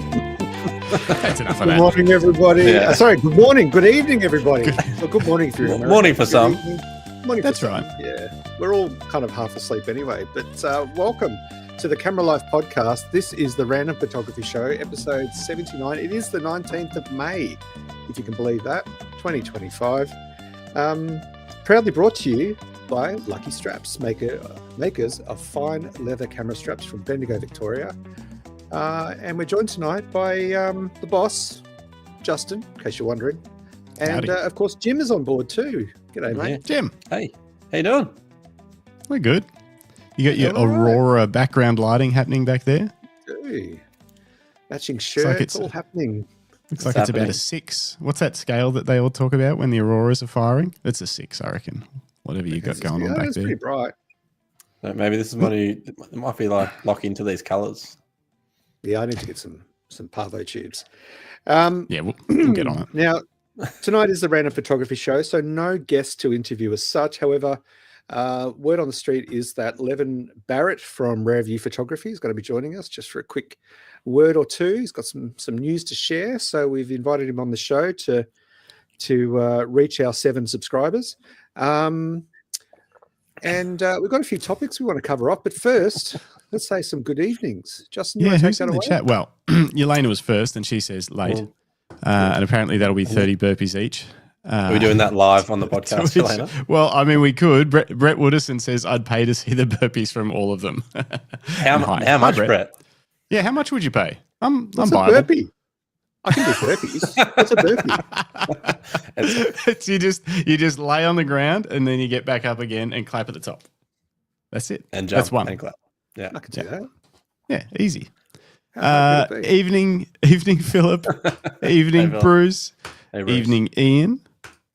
That's enough of Good that. morning, everybody. Yeah. Sorry, good morning, good evening, everybody. Well, good morning for you. America. Morning for Good some. evening. Morning That's for some. right. Yeah, we're all kind of half asleep anyway. But welcome to the Camera Life podcast. This is the Random Photography Show, episode 79. It is the 19th of May, if you can believe that, 2025. Proudly brought to you by Lucky Straps, makers of fine leather camera straps from Bendigo, Victoria. And we're joined tonight by the boss, Justin, in case you're wondering. And, of course, Jim is on board too. G'day, mate. Jim, Hey, how you doing? we're good. You got your All right. Aurora background lighting happening back there? Hey. Matching shirts, like it's- all happening. Looks like It's it's about happening. a 6. What's that scale that they all talk about when the Auroras are firing? It's a 6, I reckon. Whatever you got going on back It's pretty there. bright. So maybe this is one it might be like lock into these colours. Yeah, I need to get some Parvo tubes. Yeah, we'll get on it. Now, tonight is the Random Photography Show, so no guest to interview as such. However, word on the street is that Levin Barrett from Rare View Photography is going to be joining us just for a quick word or two. He's got some news to share, so we've invited him on the show to reach our 7 subscribers. And we've got a few topics we want to cover off, but first, let's say some good evenings. Justin, you Yeah, want to take who's that in the away? chat? Well, Yelena was first, and she says late. And apparently that'll be 30 burpees each. Are we doing that live on the podcast, which- Elena? Well, I mean, we could. Brett Woodison says, I'd pay to see the burpees from all of them. How Hi, much, Brett. Brett? Yeah, how much would you pay? I'm What's a buyable. burpee? I can do burpees. What's a burpee? It's you just lay on the ground and then you get back up again and clap at the top. That's it. And jump That's one. and clap. Yeah. I can do that. Yeah, easy. How hard could it be? Evening, Philip. Evening, Philip. Bruce. Hey, Bruce. Evening, Ian.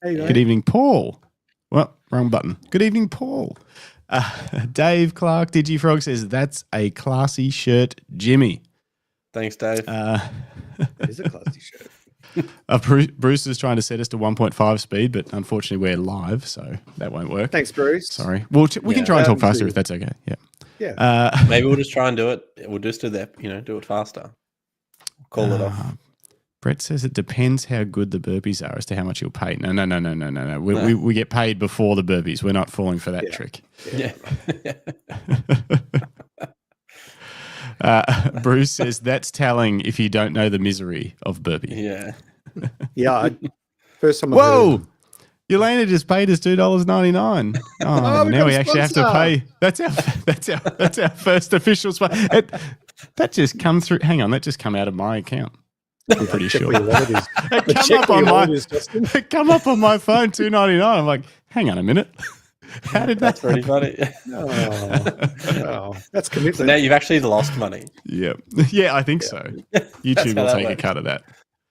There you go. Good evening, Paul. Well, wrong button. Good evening, Paul. Dave Clark, Digifrog says, that's a classy shirt, Jimmy. Thanks, Dave. It is a classy shirt. Bruce is trying to set us to 1.5 speed, but unfortunately we're live, so that won't work. Thanks, Bruce. Sorry. Well, we can Yeah. try and talk Um, faster so- if that's okay. Yeah. Yeah. Maybe we'll just try and do it. We'll just do that, do it faster. Call it off. Brett says it depends how good the burpees are as to how much you'll pay. No. No. We get paid before the burpees. We're not falling for that Yeah. trick. Yeah. Bruce says that's telling if you don't know the misery of burpee. Yeah. Yeah. First time. Whoa! Yelena just paid us $2.99. Oh, we now got we a actually have to sponsor. pay. That's our first official sponsor. That just come through. Hang on, that just come out of my account. I'm pretty Check sure. where your wallet is. It come Check up where on your my wallet is, Justin. it come up on my phone $2.99. I'm like, hang on a minute. How did that That's pretty funny. Oh, that's So commitment. now you've actually lost money. Yeah. Yeah, I think so. YouTube how will that take a works. cut of that.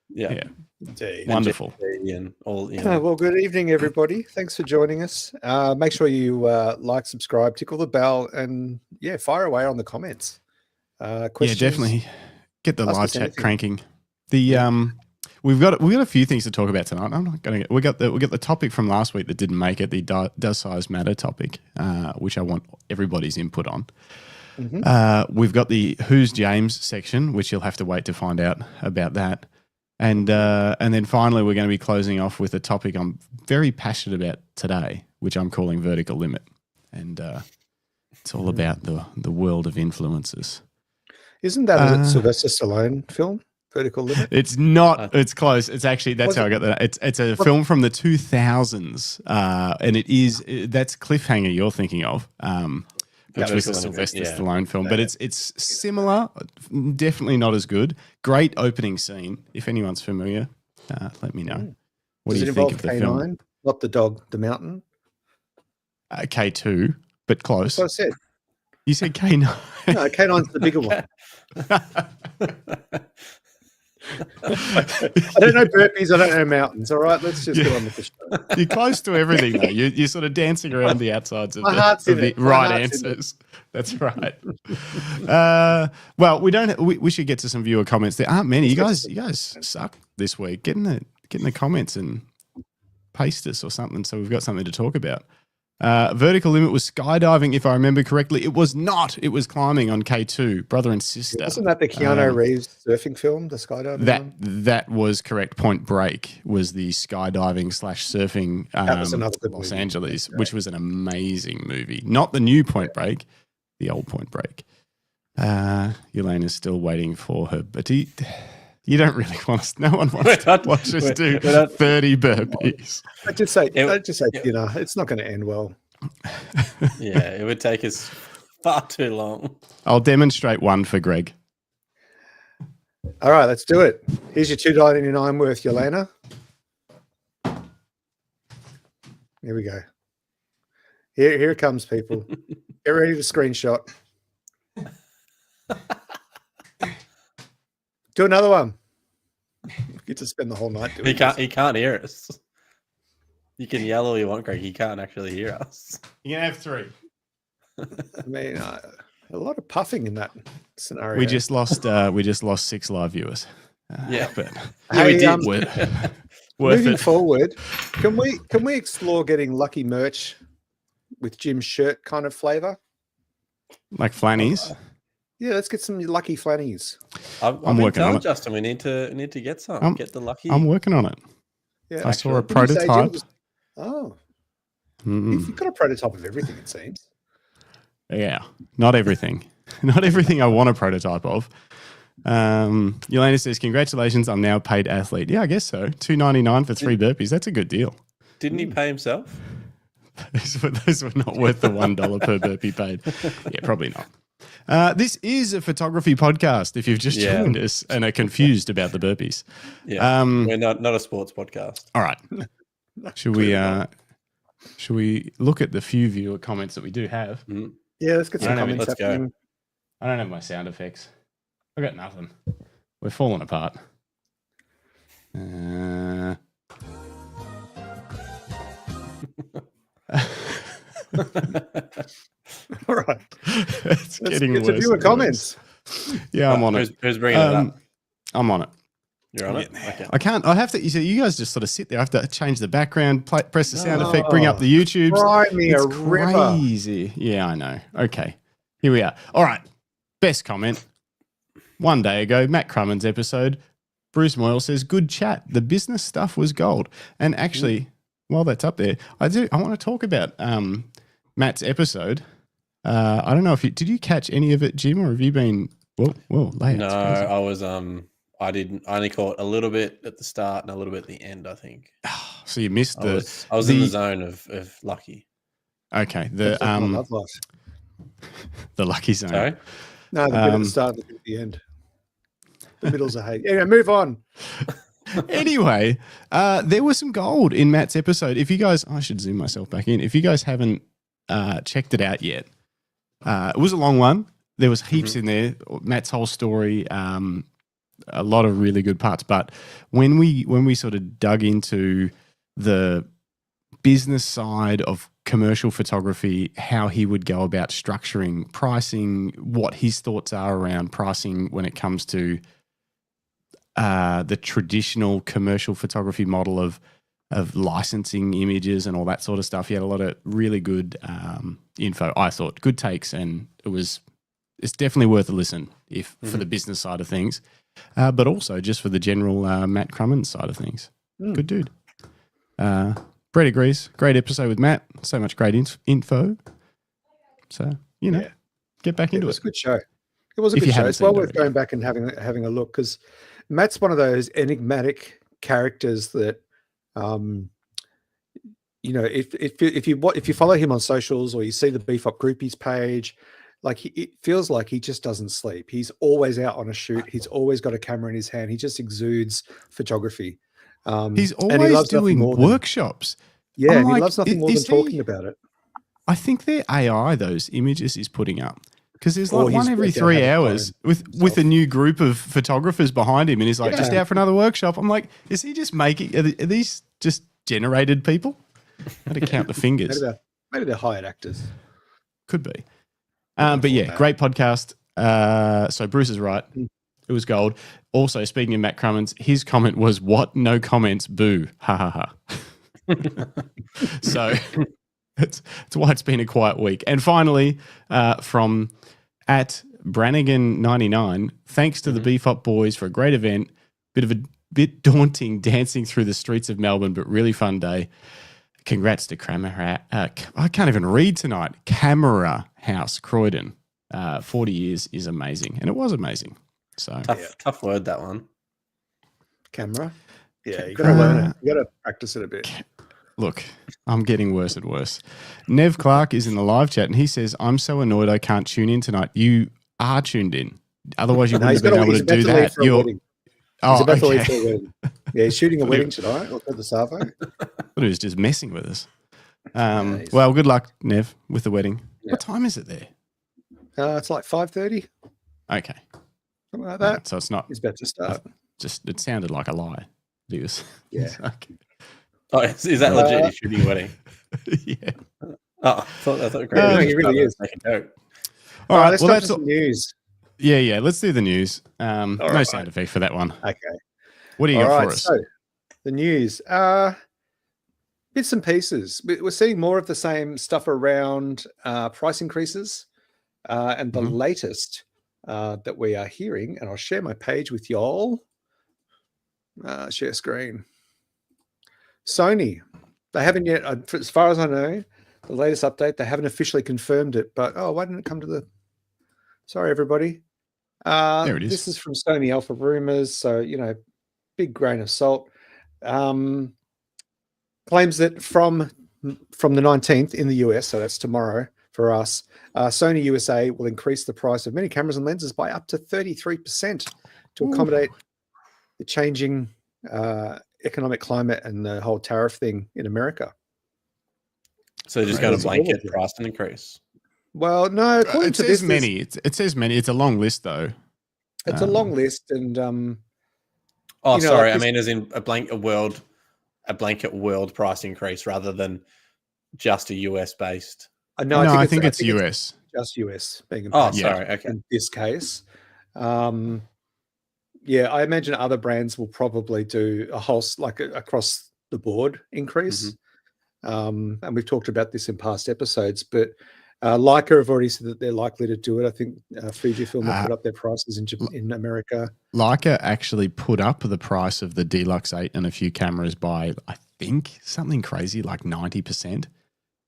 Yeah. Yeah. Indeed. Wonderful. And all, Well, good evening, everybody. Thanks for joining us. Make sure you like, subscribe, tickle the bell, and fire away on the comments. Yeah, Questions. definitely. Get the Ask live us chat anything. cranking. The we've got a few things to talk about tonight. I'm not going to. We got the topic from last week that didn't make it. The does size matter topic, which I want everybody's input on. Mhm. We've got the Who's James section, which you'll have to wait to find out about that. And then finally, we're going to be closing off with a topic I'm very passionate about today, which I'm calling vertical limit, and it's all about the world of influencers. Isn't that a Sylvester Stallone film, Vertical Limit? It's not. It's close. It's actually that's Was how I got that. It's a film from the 2000s, and that's Cliffhanger you're thinking of, which was a Sylvester Stallone film. But it's similar, definitely not as good. Great opening scene. If anyone's familiar, let me know. What Does do it you think involve of the K9? film? Not the dog, the mountain. K2, but close. That's what I said. You said K9. No, K9's the bigger one. I don't know burpees. I don't know mountains. All right, let's just get on with the show. You're close to everything, though. You're sort of dancing around the outsides of My heart's the in it. My right heart's in it. answers. That's right. Well, we don't. We should get to some viewer comments. There aren't many. You guys suck this week. Get in the comments and paste us or something, so we've got something to talk about. Vertical limit was skydiving, if I remember correctly. It was not. It was climbing on K2, brother and sister. Wasn't that the Keanu Reeves surfing film, the skydiving one? That was correct. Point Break was the skydiving / surfing That was another good Los movie. Angeles, which was an amazing movie. Not the new Point Break, the old Point Break. Elena's still waiting for her, but you don't really want us. No one wants to watch us do 30 burpees. I just say, it's not going to end well. Yeah, it would take us far too long. I'll demonstrate one for Greg. All right, let's do it. Here's your $2.99 worth, Yelena. Here we go. Here it comes, people. Get ready to screenshot. Do another one. We get to spend the whole night doing He can't hear us. You can yell all you want, Greg. He can't actually hear us. You can have 3. I mean, a lot of puffing in that scenario. We just lost 6 live viewers. But Hey, we did. Worth moving it. forward, can we explore getting lucky merch with Jim's shirt kind of flavor? Like Flannies. Yeah, let's get some lucky Flannies. I'm working on it. Justin, we need to get some. Get the lucky. I'm working on it. Yeah, I saw a What did you say, prototype. Jim? Oh, you've got a prototype of everything, it seems. Yeah, not everything. Not everything I want a prototype of. Yelena says, congratulations, I'm now a paid athlete. Yeah, I guess so. $2.99 for 3 burpees. That's a good deal. Didn't he pay himself? Those were not worth the $1 per burpee paid. Yeah, probably not. This is a photography podcast, if you've just joined us and are confused about the burpees. Yeah, we're not a sports podcast. All right. Should we look at the few viewer comments that we do have? Yeah, let's get some comments let's happening. I don't have my sound effects. I got nothing. We're falling apart. All right. It's getting Let's worse. get to viewer comments. Yeah, I'm on it. Who's bringing it up? I'm on it. You're on it? Okay. I can't. I have to. You guys just sort of sit there. I have to change the background, press the sound effect, bring up the YouTube. Cry me It's a river. crazy. Yeah, I know. Okay, here we are. All right. Best comment. One day ago, Matt Crummins episode. Bruce Moyle says, "Good chat. The business stuff was gold." And actually, while that's up there, I want to talk about Matt's episode. I don't know if did you catch any of it, Jim, or have you been? Whoa, layout's No, crazy. I was I didn't. I only caught a little bit at the start and a little bit at the end, I think. So you missed I was in the zone of lucky. Okay, That's my love life. the lucky zone. Sorry? No, the bit at the start and the bit at the end. The middle's a hate. Anyway, move on. Anyway, there was some gold in Matt's episode. If you guys, I should zoom myself back in. If you guys haven't checked it out yet, it was a long one. There was heaps in there. Matt's whole story, a lot of really good parts. But when we sort of dug into the business side of commercial photography, how he would go about structuring pricing, what his thoughts are around pricing when it comes to the traditional commercial photography model of licensing images and all that sort of stuff. He had a lot of really good info, I thought, good takes, and it's definitely worth a listen for the business side of things, but also just for the general Matt Crummins side of things. Good dude. Brett agrees. Great episode with Matt. So much great info. So, get back into it. It was a good show. It was a good show. It's well worth going back and having a look, because Matt's one of those enigmatic characters that, if you follow him on socials or you see the Beef Up Groupies page, like it feels like he just doesn't sleep. He's always out on a shoot. He's always got a camera in his hand. He just exudes photography. He's always doing workshops. Yeah, and he loves nothing more than talking about it. I think they're AI, those images he's putting up. Because there's like one every 3 hours with a new group of photographers behind him, and he's like, just out for another workshop. I'm like, is he just making, are these just generated people? How to count the fingers. Maybe they're hired actors. Could be. But yeah, great podcast. So Bruce is right. It was gold. Also, speaking of Matt Crummins, his comment was, "What? No comments. Boo. Ha ha ha." So it's why it's been a quiet week. And finally, from at Brannigan99, thanks to the BFOP boys for a great event. Bit daunting dancing through the streets of Melbourne, but really fun day. Congrats to I can't even read tonight. Camera House, Croydon. 40 years is amazing, and it was amazing. So tough word, that one. Camera. Yeah, you got to learn it. You got to practice it a bit. Look, I'm getting worse and worse. Nev Clark is in the live chat, and he says, "I'm so annoyed I can't tune in tonight." You are tuned in, otherwise you wouldn't have been able to do that. He's about to leave for a wedding. Yeah, he's shooting a wedding tonight. Look at the Savo. But he was just messing with us. Well, good luck, Nev, with the wedding. Yeah. What time is it there? It's like 5:30. Okay. Something like that. Right, so it's not. He's about to start. It sounded like a lie. Yeah. Okay. Oh, is that legit? He's shooting a wedding? Yeah. Oh, I thought great. No, he really is. All right, let's start with some news. Yeah. Let's do the news. No right. sound effect for that one. Okay. What do you got for us? So, the news. Bits and pieces. We're seeing more of the same stuff around price increases. And the latest that we are hearing, and I'll share my page with y'all. Share screen. Sony. They haven't yet, as far as I know, the latest update, they haven't officially confirmed it, but why didn't it come to the... Sorry, everybody. There it is. This is from Sony Alpha Rumors, so, big grain of salt. Claims that from the 19th in the US, so that's tomorrow for us, Sony USA will increase the price of many cameras and lenses by up to 33% to accommodate the changing economic climate and the whole tariff thing in America. So just got a blanket price increase. Well, no, according to this, it says many. It's a long list, though. It's a long list, and sorry, I mean, as in a blanket world price increase rather than just a US based. No, I think it's US. Just US being sorry. Okay. In this case, I imagine other brands will probably do a whole across the board increase. And we've talked about this in past episodes, but Leica have already said that they're likely to do it. I think Fujifilm will put up their prices in America. Leica actually put up the price of the Deluxe 8 and a few cameras by, I think, something crazy like 90%.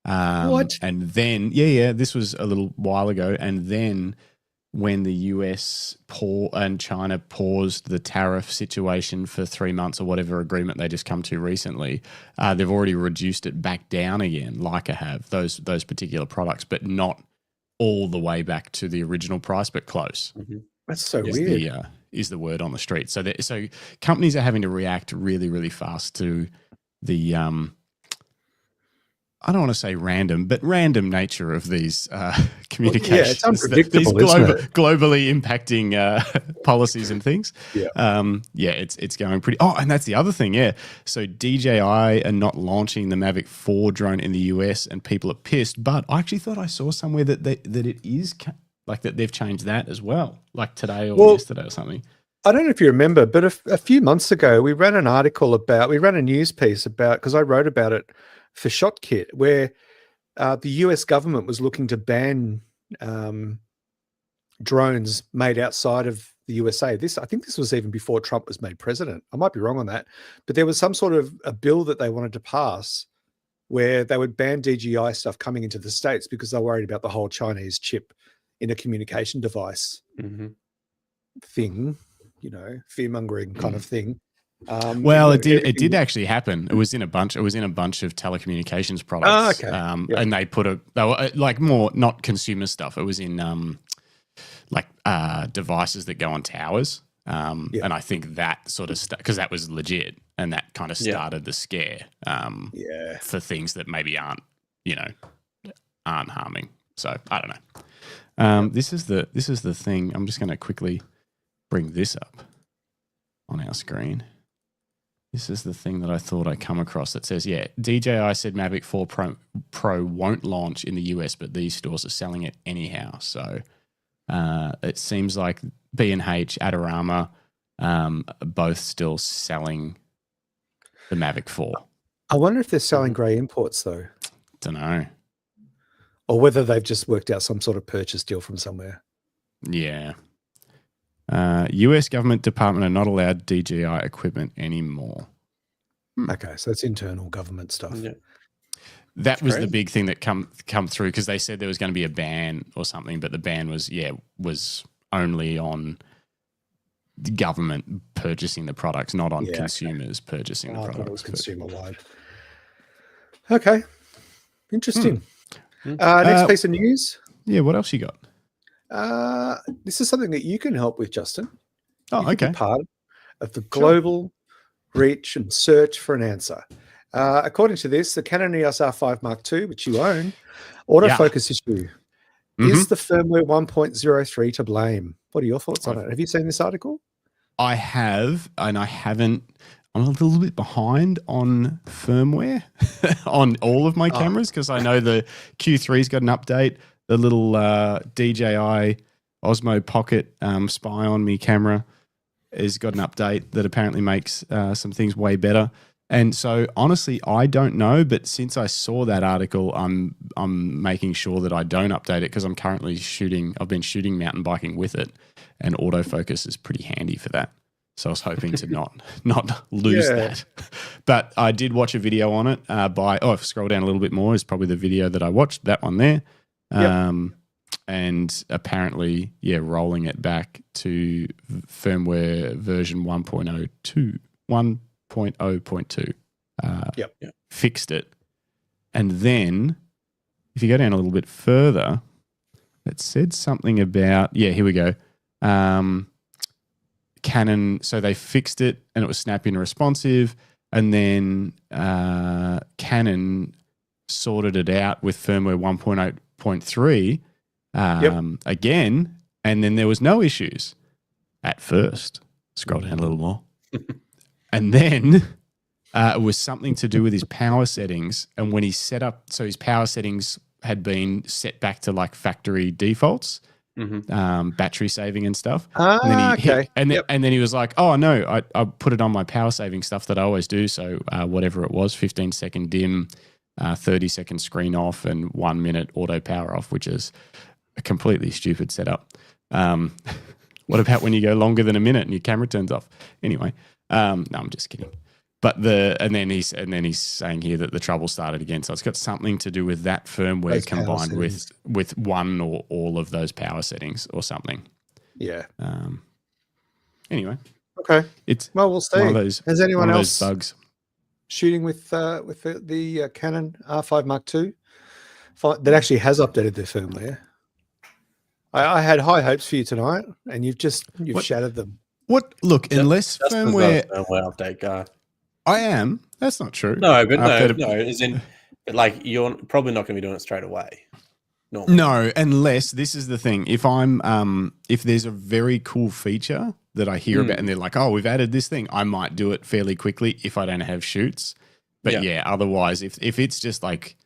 What? And then, this was a little while ago. And then when the US and China paused the tariff situation for 3 months or whatever agreement they just come to recently, they've already reduced it back down again, Leica have, those particular products, but not all the way back to the original price, but close. That's so weird. Is the word on the street. So companies are having to react really, really fast to the I don't want to say random nature of these communications. It's unpredictable. These globally impacting policies and things. It's going pretty. Oh, and that's the other thing. Yeah, so DJI are not launching the Mavic 4 drone in the US, and people are pissed. But I actually thought I saw somewhere that it is like that they've changed that as well, like today or yesterday or something. I don't know if you remember, but a few months ago we ran a news piece about, because I wrote about it for ShotKit, where the US government was looking to ban drones made outside of the USA. I think this was even before Trump was made president. I might be wrong on that, but there was some sort of a bill that they wanted to pass where they would ban DJI stuff coming into the States because they're worried about the whole Chinese chip in a communication device thing, fear-mongering kind of thing. It did actually happen. It was in a bunch of telecommunications products. And they were like more not consumer stuff. It was in devices that go on towers. And I think that sort of stuff, because that was legit, and that kind of started the scare for things that maybe aren't harming. So I don't know. This is the thing. I'm just going to quickly bring this up on our screen. This is the thing that I thought I'd come across that says, DJI said Mavic 4 Pro won't launch in the US, but these stores are selling it anyhow. So it seems like B&H, Adorama, both still selling the Mavic 4. I wonder if they're selling grey imports, though. Don't know. or whether they've just worked out some sort of purchase deal from somewhere. Yeah. US government department are not allowed DJI equipment anymore. Okay, so it's internal government stuff. Yeah. That was the big thing that come through, because they said there was going to be a ban or something, but the ban was only on the government purchasing the products, not on consumers purchasing the products. I thought it was consumer wide. Okay, interesting. Next piece of news. Yeah, what else you got? This is something that you can help with, Justin. Oh, okay. Be part of the global reach and search for an answer. According to this, the Canon EOS R5 Mark II, which you own, autofocus issue. Is the firmware 1.03 to blame? What are your thoughts on it? Have you seen this article? I have, and I haven't. I'm a little bit behind on firmware on all of my cameras, because I know the Q3's got an update. The little DJI Osmo Pocket Spy on Me camera has got an update that apparently makes some things way better. And so, honestly, I don't know. But since I saw that article, I'm making sure that I don't update it, because I'm currently shooting. I've been shooting mountain biking with it, and autofocus is pretty handy for that. So I was hoping to not lose that. But I did watch a video on it if scroll down a little bit more, is probably the video that I watched, that one there. And apparently, rolling it back to firmware version 1.02. 1.0.2 fixed it. And then if you go down a little bit further, it said something about, here we go. Canon, so they fixed it and it was snappy and responsive, and then Canon sorted it out with firmware 1.0.3 again, and then there was no issues at first. Scroll down a little more. And then it was something to do with his power settings. And when he set up, so his power settings had been set back to like factory defaults, battery saving and stuff. And then he was like, oh, no, I put it on my power saving stuff that I always do. So whatever it was, 15-second dim, 30-second screen off, and 1 minute auto power off, which is a completely stupid setup. What about when you go longer than a minute and your camera turns off? Anyway. No, I'm just kidding. But and then he's saying here that the trouble started again. So it's got something to do with that firmware those combined with one or all of those power settings or something. Yeah. Anyway. Okay. We'll see. One of those, has anyone else bugs shooting with the Canon R5 Mark II that actually has updated their firmware? I had high hopes for you tonight, and you've shattered them. What? Look, unless firmware update guy. I am. That's not true. No, but no. As in, like, you're probably not going to be doing it straight away. No, unless this is the thing. If if there's a very cool feature that I hear about, and they're like, "Oh, we've added this thing," I might do it fairly quickly if I don't have shoots. But otherwise, if it's just like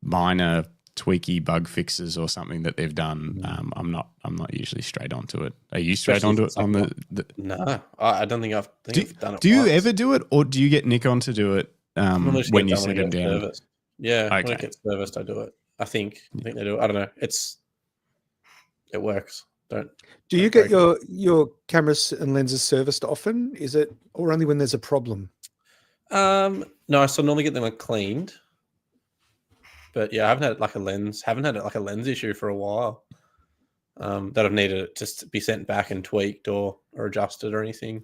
minor tweaky bug fixes or something that they've done, I'm not usually straight onto it. Are you straight onto it on the No, I don't think I've done it. Do you ever do it, or do you get Nikon to do it when you set them down? Serviced. Yeah, when it gets serviced, I do it. I think they do it. I don't know. It works. Do you get your cameras and lenses serviced often? Is it, or only when there's a problem? No, I still normally get them cleaned. But yeah, I haven't had a lens issue for a while. That I've needed it to be sent back and tweaked or adjusted or anything.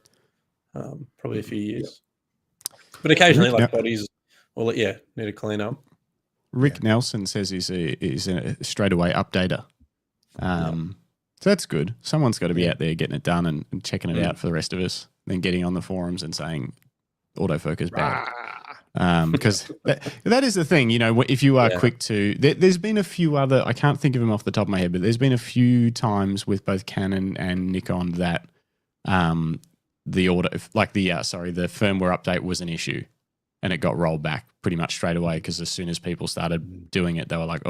Probably a few years. But occasionally, bodies will need to clean up. Rick Nelson says he's a straightaway updater. So that's good. Someone's got to be out there getting it done and checking it out for the rest of us, then getting on the forums and saying autofocus bad. Because that is the thing, if you are quick to, there's been a few other, I can't think of them off the top of my head, but there's been a few times with both Canon and Nikon that the firmware update was an issue, and it got rolled back pretty much straight away, because as soon as people started doing it, they were like,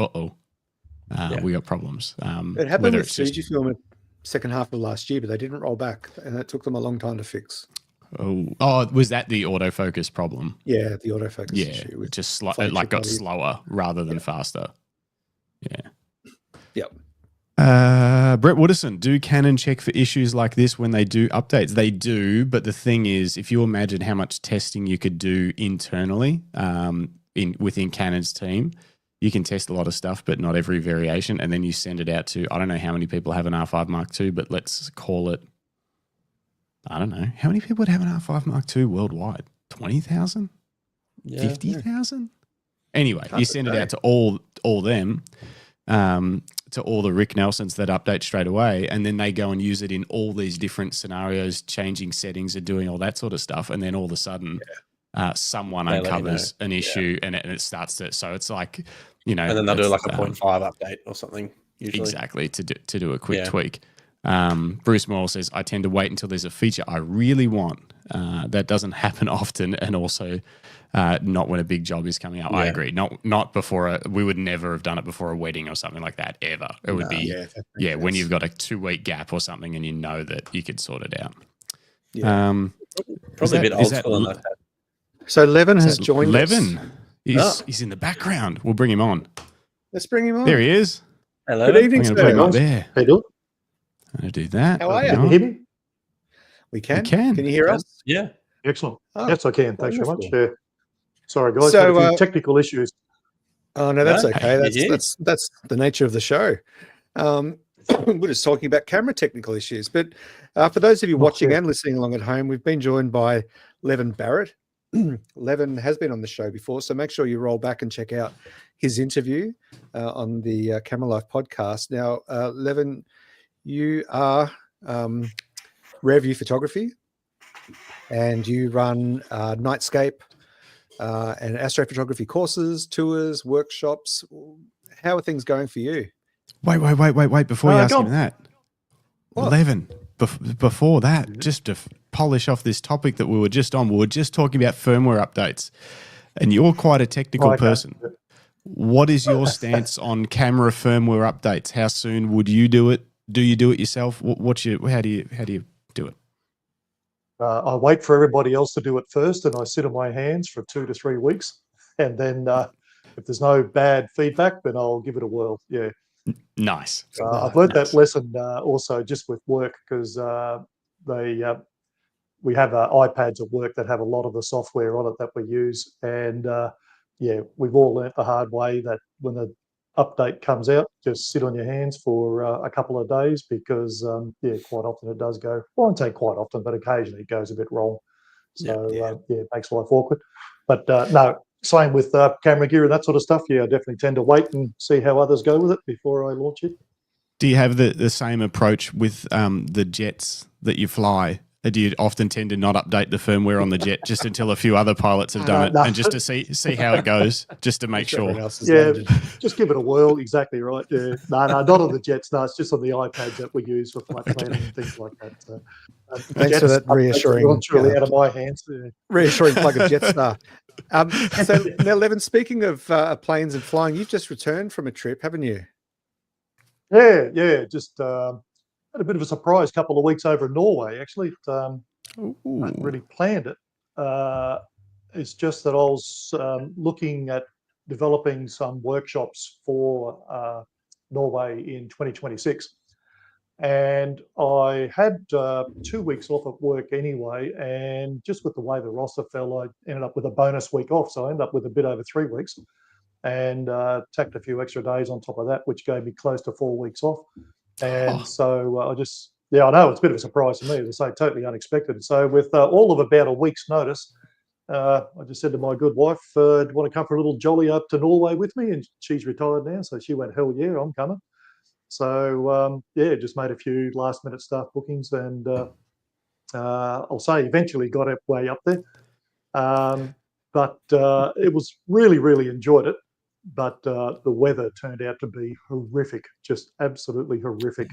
we got problems. It happened with Fujifilm in the second half of last year, but they didn't roll back, and it took them a long time to fix. Oh, was that the autofocus problem? Yeah, the autofocus issue. It just got slower rather than faster. Yeah. Yep. Brett Wooderson, do Canon check for issues like this when they do updates? They do, but the thing is, if you imagine how much testing you could do internally within Canon's team, you can test a lot of stuff, but not every variation, and then you send it out to, I don't know how many people have an R5 Mark II, but let's call it, I don't know, how many people would have an R5 Mark II worldwide? 20,000? 50,000? Anyway, you send it out to all them, to all the Rick Nelsons that update straight away, and then they go and use it in all these different scenarios, changing settings and doing all that sort of stuff, and then all of a sudden someone uncovers an issue and it starts to, so it's like, you know. And then they'll do like a 0.5 update or something, usually. Exactly, to do a quick tweak. Bruce Morrill says, I tend to wait until there's a feature I really want. That doesn't happen often, and also not when a big job is coming out. I agree. Not before we would never have done it before a wedding or something like that ever. It would be when you've got a 2-week gap or something and you know that you could sort it out. Yeah. Probably a bit old school on that. So Levin has joined Levin. us. He's in the background. We'll bring him on. Let's bring him on. There he is. Hello. Good evening, I'm going to bring him up sir. there. How you doing? I'm going to do that. How are you? Can you hear me? We can. We can. Can you hear us? Yeah. Excellent. Oh, yes, I can. Thanks very much. wonderful. Yeah. Sorry, guys. So, had a few technical issues. Oh no, that's No, okay. you're That's the nature of the show. We're just talking about camera technical issues. But for those of you watching and listening along at home, we've been joined by Levin Barrett. Levin has been on the show before, so make sure you roll back and check out his interview on the Camera Life podcast. Now, Levin, you are Rearview Photography, and you run Nightscape and astrophotography courses, tours, workshops. How are things going for you? Wait. Before you ask him that. What? Levin, before that, just to polish off this topic that we were just on, we were just talking about firmware updates, and you're quite a technical person. What is your stance on camera firmware updates? How soon would you do it? Do you do it yourself? How do you do it? I wait for everybody else to do it first, and I sit on my hands for 2 to 3 weeks, and then if there's no bad feedback, then I'll give it a whirl. Yeah. Nice. I've learned that lesson also just with work, because we have iPads at work that have a lot of the software on it that we use, and we've all learnt the hard way that when the update comes out, just sit on your hands for a couple of days, because quite often it does go. Well, I won't say quite often, but occasionally it goes a bit wrong. So it makes life awkward. But no. Same with camera gear and that sort of stuff. Yeah, I definitely tend to wait and see how others go with it before I launch it. Do you have the same approach with the jets that you fly? Do you often tend to not update the firmware on the jet just until a few other pilots have done it, and just to see how it goes, just to make sure? Just give it a whirl. Exactly right. Yeah. No, not on the jets. No, it's just on the iPads that we use for flight planning and things like that. So, thanks for that reassuring. Really out of my hands. Reassuring plug of Jetstar. So now, Levin, speaking of planes and flying, you've just returned from a trip, haven't you? Yeah. Just had a bit of a surprise couple of weeks over in Norway, actually. I hadn't really planned it. It's just that I was looking at developing some workshops for Norway in 2026. And I had 2 weeks off at work anyway, and just with the way the roster fell, I ended up with a bonus week off. So I ended up with a bit over 3 weeks, and tacked a few extra days on top of that, which gave me close to 4 weeks off. And so I know it's a bit of a surprise to me, as I say, totally unexpected. So with all of about a week's notice, I just said to my good wife, do you want to come for a little jolly up to Norway with me? And she's retired now, so she went, hell yeah, I'm coming. So, just made a few last-minute staff bookings, and I'll say eventually got our way up there. But it was really, really enjoyed it. But the weather turned out to be horrific, just absolutely horrific.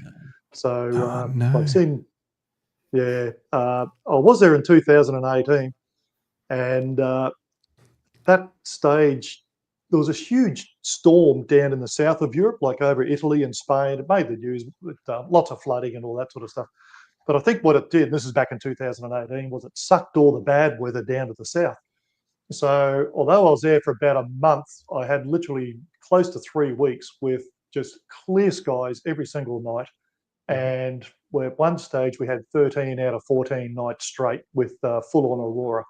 So I've seen, I was there in 2018, and that stage, there was a huge storm down in the south of Europe, like over Italy and Spain. It made the news with lots of flooding and all that sort of stuff. But I think what it did, and this is back in 2018, was it sucked all the bad weather down to the south. So although I was there for about a month, I had literally close to 3 weeks with just clear skies every single night. And at one stage we had 13 out of 14 nights straight with full-on aurora.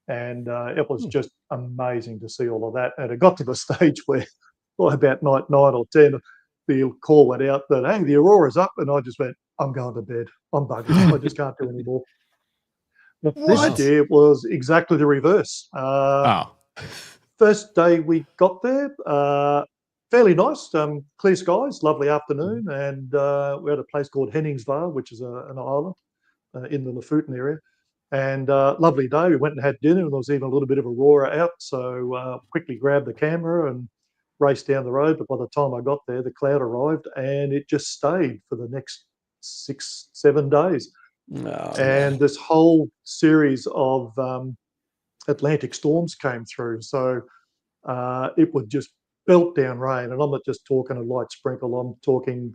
And it was just amazing to see all of that. And it got to the stage where about night 9 or 10, the call went out that, hey, the aurora's up. And I just went, I'm going to bed. I'm buggered. I just can't do any more. But this year was exactly the reverse. First day we got there, fairly nice, clear skies, lovely afternoon. And we had a place called Henningsvale, which is an island in the Lofoten area. And lovely day. We went and had dinner, and there was even a little bit of aurora out. So quickly grabbed the camera and raced down the road. But by the time I got there, the cloud arrived, and it just stayed for the next 6-7 days. And this whole series of Atlantic storms came through. So it would just belt down rain, and I'm not just talking a light sprinkle. I'm talking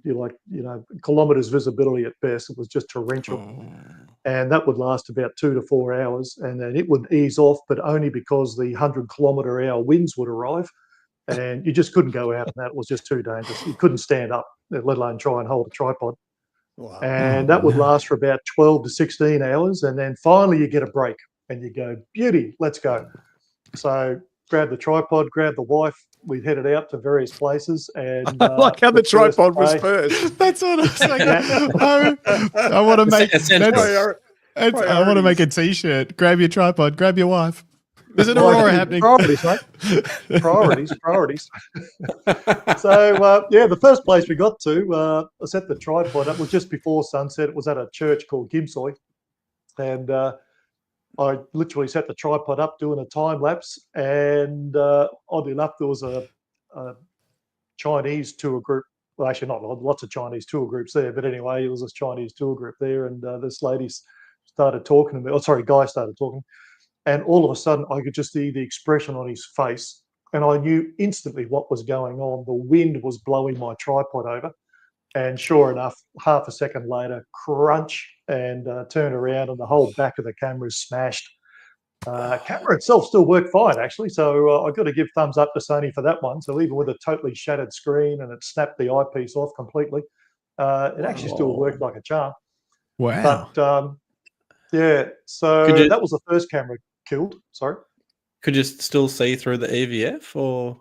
kilometers visibility at best. It was just torrential, and that would last about 2 to 4 hours, and then it would ease off, but only because the 100-kilometre-hour winds would arrive, and you just couldn't go out in that. It was just too dangerous. You couldn't stand up, let alone try and hold a tripod. Wow. And that would last for about 12 to 16 hours, and then finally you get a break, and you go, beauty, let's go. So grab the tripod, grab the wife. We headed out to various places, and I like how the tripod was first. That's what I was saying. I want to make. I want to make a T-shirt. Grab your tripod. Grab your wife. There's an aurora happening. Priorities, mate. Priorities. So the first place we got to, I set the tripod up. It was just before sunset. It was at a church called Gimsoy, and I literally set the tripod up doing a time lapse, and oddly enough, there was a Chinese tour group. Well, actually, not lots of Chinese tour groups there, but anyway, it was a Chinese tour group there, and this lady started talking to me. Guy started talking, and all of a sudden, I could just see the expression on his face, and I knew instantly what was going on. The wind was blowing my tripod over. And sure enough, half a second later, crunch, and turn around, and the whole back of the camera is smashed. Camera itself still worked fine, actually. So I've got to give thumbs up to Sony for that one. So even with a totally shattered screen and it snapped the eyepiece off completely, it actually still worked like a charm. Wow. But so that was the first camera killed. Sorry. Could you still see through the EVF or?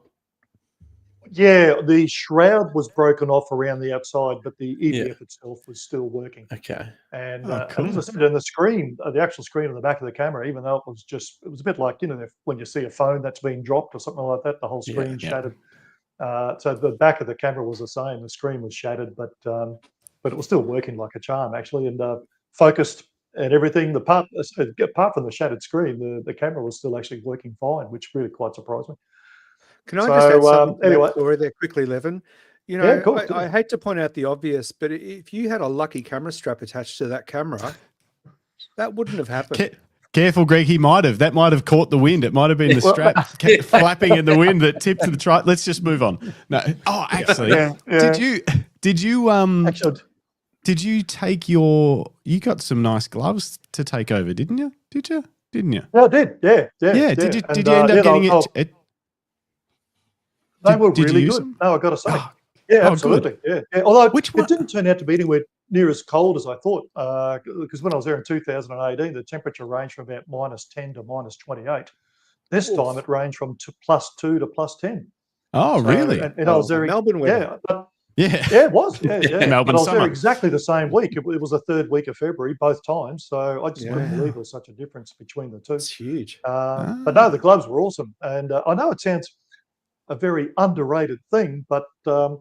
Yeah, the shroud was broken off around the outside, but the EVF itself was still working. Okay. And, and as I said, on the screen, the actual screen on the back of the camera, even though it was a bit like, when you see a phone that's been dropped or something like that, the whole screen shattered. So the back of the camera was the same. The screen was shattered, but it was still working like a charm, actually, and focused and everything. Apart from the shattered screen, the camera was still actually working fine, which really quite surprised me. Can I just add something to that story there quickly, Levin? I hate to point out the obvious, but if you had a lucky camera strap attached to that camera, that wouldn't have happened. Careful, Greg. He might have. That might have caught the wind. It might have been the strap flapping in the wind that tipped to the tripod. Let's just move on. No. Oh, actually, did you take you got some nice gloves to take over, didn't you? Didn't you? Yeah, I did. Yeah. Did you end up getting it? They were really good. No, I got to say. Absolutely. Yeah. Although it didn't turn out to be anywhere near as cold as I thought, because when I was there in 2018, the temperature ranged from about -10 to -28. This time it ranged from +2 to +10. Oh, really? And I was there. Melbourne weather. Yeah, it was. Yeah. Melbourne but I was summer. there exactly the same week. It was the third week of February, both times. So I just couldn't believe there was such a difference between the two. It's huge. But no, the gloves were awesome. And I know it sounds a very underrated thing, but the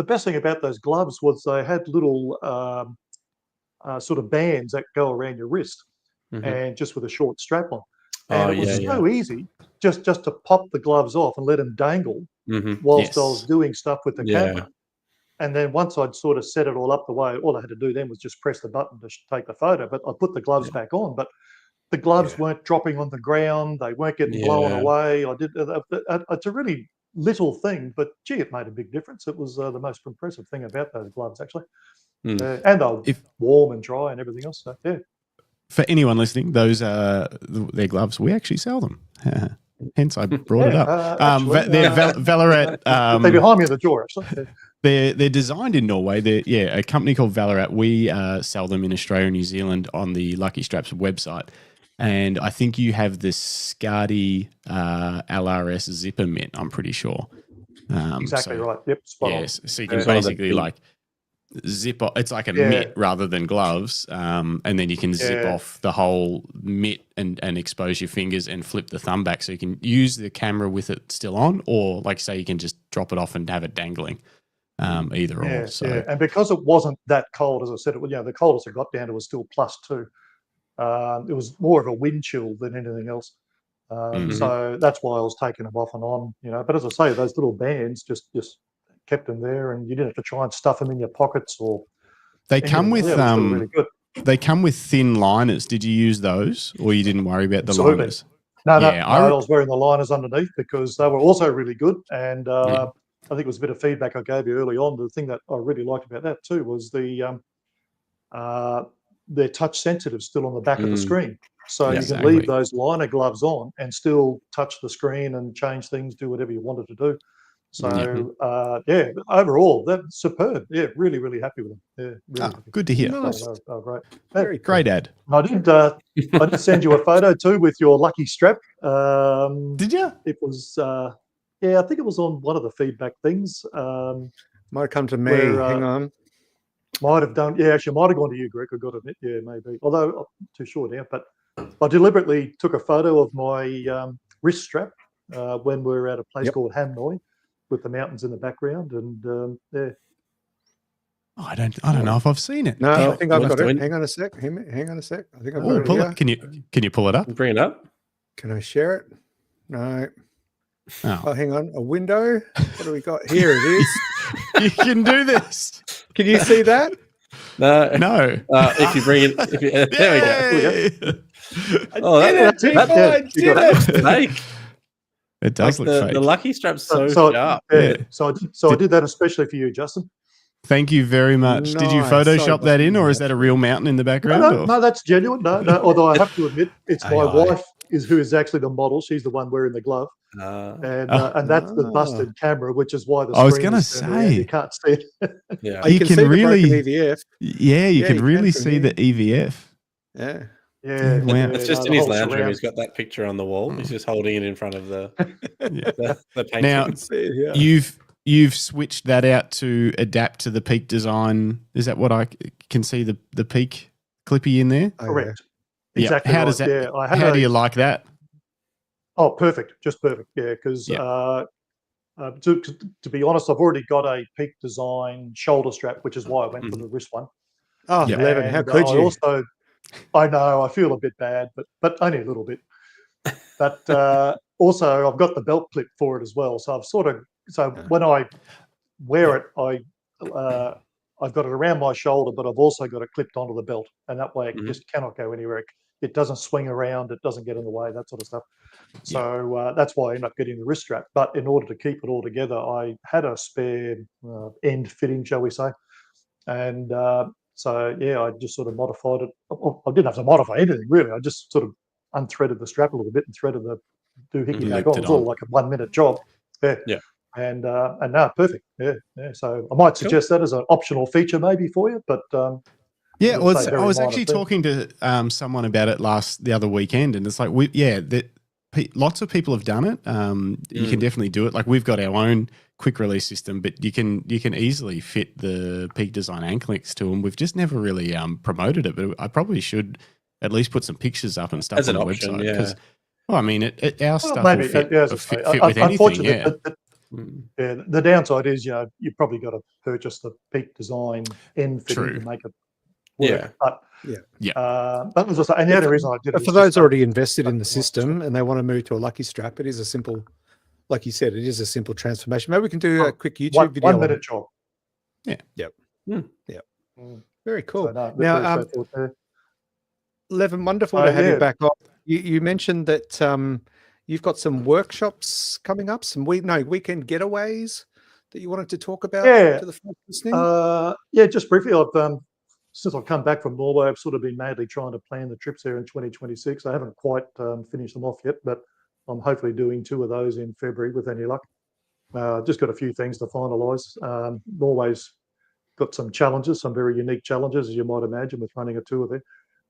best thing about those gloves was they had little sort of bands that go around your wrist, and just with a short strap on. And it was so easy just to pop the gloves off and let them dangle whilst I was doing stuff with the camera. And then once I'd sort of set it all up the way, all I had to do then was just press the button to take the photo. But I put the gloves back on, but the gloves weren't dropping on the ground. They weren't getting blown away. It's a really little thing, but gee, it made a big difference. It was the most impressive thing about those gloves, actually. And they're warm and dry and everything else. So, yeah. For anyone listening, those are their gloves. We actually sell them. Hence, I brought it up. They're Valorant. they're behind me in the drawer, actually. They're designed in Norway. They're a company called Valorant. We sell them in Australia and New Zealand on the Lucky Straps website. And I think you have the Scadi LRS zipper mitt, I'm pretty sure. Exactly right. Yep. Spot on. So you can basically like zip off. It's like a mitt rather than gloves. And then you can zip off the whole mitt and expose your fingers and flip the thumb back. So you can use the camera with it still on, or like say you can just drop it off and have it dangling. Either or. So. And because it wasn't that cold, as I said, the coldest it got down to was still +2. It was more of a wind chill than anything else. So that's why I was taking them off and on, But as I say, those little bands just kept them there, and you didn't have to try and stuff them in your pockets or. They come with really good. They come with thin liners. Did you use those, or you didn't worry about the liners? No, I was wearing the liners underneath because they were also really good, and I think it was a bit of feedback I gave you early on. The thing that I really liked about that too was they're touch sensitive still on the back of the screen. So you can leave those liner gloves on and still touch the screen and change things, do whatever you wanted to do. So overall, they're superb. Yeah, really, really happy with them. Yeah, really good to hear. Nice. Great. Very cool. Great ad. I did send you a photo too with your lucky strap. Did you? It was I think it was on one of the feedback things. Might have come to me. Hang on. Might have done. Yeah, actually, might have gone to you, Greg. I've got to admit. Yeah, maybe. Although I'm too sure now. But I deliberately took a photo of my wrist strap when we were at a place called Hamnoy, with the mountains in the background, and I don't know if I've seen it. No, I think I've got it. Hang on a sec. Hang on a sec. I think I've got it. Pull it. Can you pull it up? Bring it up. Can I share it? No. Oh, hang on. A window. What do we got? Here it is. You can do this. Can you see that? No. If you bring it, there we go. Oh, that's fake. It does look fake. The lucky strap's so sharp. So I did that especially for you, Justin. Thank you very much. Did you Photoshop that in, or is that a real mountain in the background? No, that's genuine. No. Although I have to admit, it's my wife who is actually the model. She's the one wearing the glove, and that's the busted camera, which is why the. I was going to say you can't see it. Yeah, you can really EVF. Yeah, you can really see the EVF. Yeah. Yeah, it's just in his lounge room. He's got that picture on the wall. He's just holding it in front of the painting. Now, you've switched that out to adapt to the Peak design. Is that what I can see the Peak Clippy in there? Correct. Exactly. How does that? Yeah, how do you like that? Oh, perfect. Just perfect. Yeah, because to be honest, I've already got a Peak design shoulder strap, which is why I went for the wrist one. Oh, Levin, how could you? I know I feel a bit bad, but only a little bit. But also, I've got the belt clip for it as well. So when I wear it, I've got it around my shoulder, but I've also got it clipped onto the belt, and that way it just cannot go anywhere. It doesn't swing around. It doesn't get in the way. That sort of stuff. So that's why I end up getting the wrist strap. But in order to keep it all together, I had a spare end fitting, shall we say, and. So I just sort of modified it. I didn't have to modify anything really. I just sort of unthreaded the strap a little bit and threaded the doohickey back on. It was all like a 1 minute job. Yeah. And now perfect. Yeah. So I might suggest that as an optional feature maybe for you. But I was actually talking to someone about it the other weekend, and it's like lots of people have done it. You can definitely do it. Like we've got our own quick release system, but you can easily fit the Peak Design anklets to them. We've just never really promoted it, but I probably should at least put some pictures up and stuff as on an the option, website. Because our stuff will fit with anything. Unfortunately, the downside is you've probably got to purchase the Peak Design end fitting to make it work. But as I say, and the only reason I did it for those already invested in the system and they want to move to a lucky strap, it is a simple. Like you said, it is a simple transformation. Maybe we can do a quick YouTube video. 1 minute job. Yeah. Yep. Very cool. So, now, Levin, wonderful to have you back on. You mentioned that you've got some workshops coming up, some weekend getaways that you wanted to talk about to the folks listening. Just briefly. Since I've come back from Norway, I've sort of been madly trying to plan the trips there in 2026. I haven't quite finished them off yet, but I'm hopefully doing 2 of those in February with any luck. Just got a few things to finalise. Norway's got some challenges, some very unique challenges, as you might imagine, with running a tour there.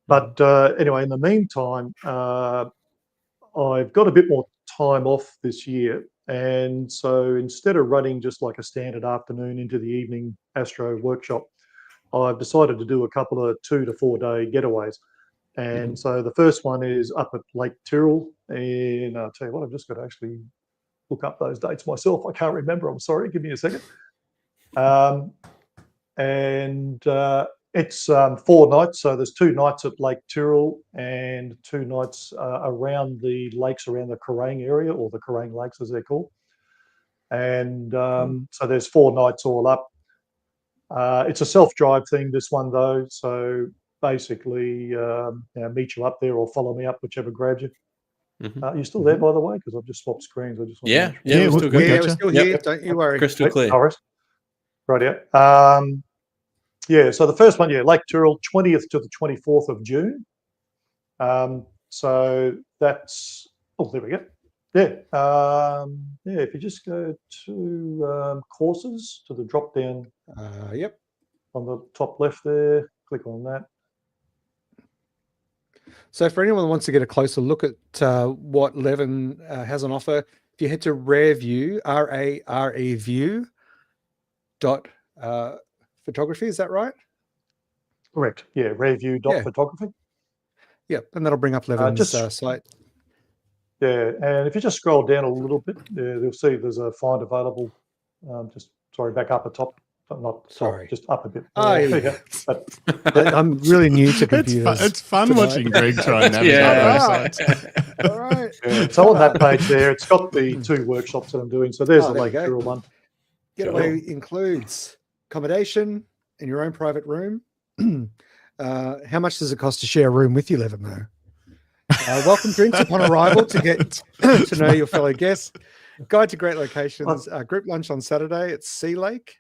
But anyway, in the meantime, I've got a bit more time off this year. And so instead of running just like a standard afternoon into the evening Astro workshop, I've decided to do a couple of 2 to 4 day getaways. And so the first one is up at Lake Tyrrell. And I'll tell you what, I've just got to actually look up those dates myself. I can't remember. I'm sorry. Give me a second. It's 4 nights. So there's 2 nights at Lake Tyrrell and 2 nights around the lakes around the Cromie area, or the Cromie Lakes as they're called. And so there's 4 nights all up. It's a self-drive thing, this one though. So basically, meet you up there or follow me up, whichever grabs you. Are you still there, by the way? Because I've just swapped screens. I just want we're still good. We're still here. Don't you worry. Crystal clear. Right, so the first one, Lake Tyrrell, 20th to the 24th of June. So that's, there we go. If you just go to courses, to the drop down, on the top left there, click on that. So for anyone who wants to get a closer look at what Levin has on offer, if you head to Rareview, RAREview photography, is that right? Correct. Yeah, Rareview.photography. Yep, and that'll bring up Levin's site. Yeah, and if you just scroll down a little bit, you'll see there's a find available. Back up at top. Just up a bit. I'm really new to computers. It's fun watching Greg try and navigate those sites. All right. So on that page there, it's got the 2 workshops that I'm doing. So there's the Lake Tyrrell one. Getaway includes accommodation in your own private room. How much does it cost to share a room with you, Levin, though? Welcome drinks upon arrival to get to know your fellow guests. Guide to great locations. Group lunch on Saturday at Sea Lake.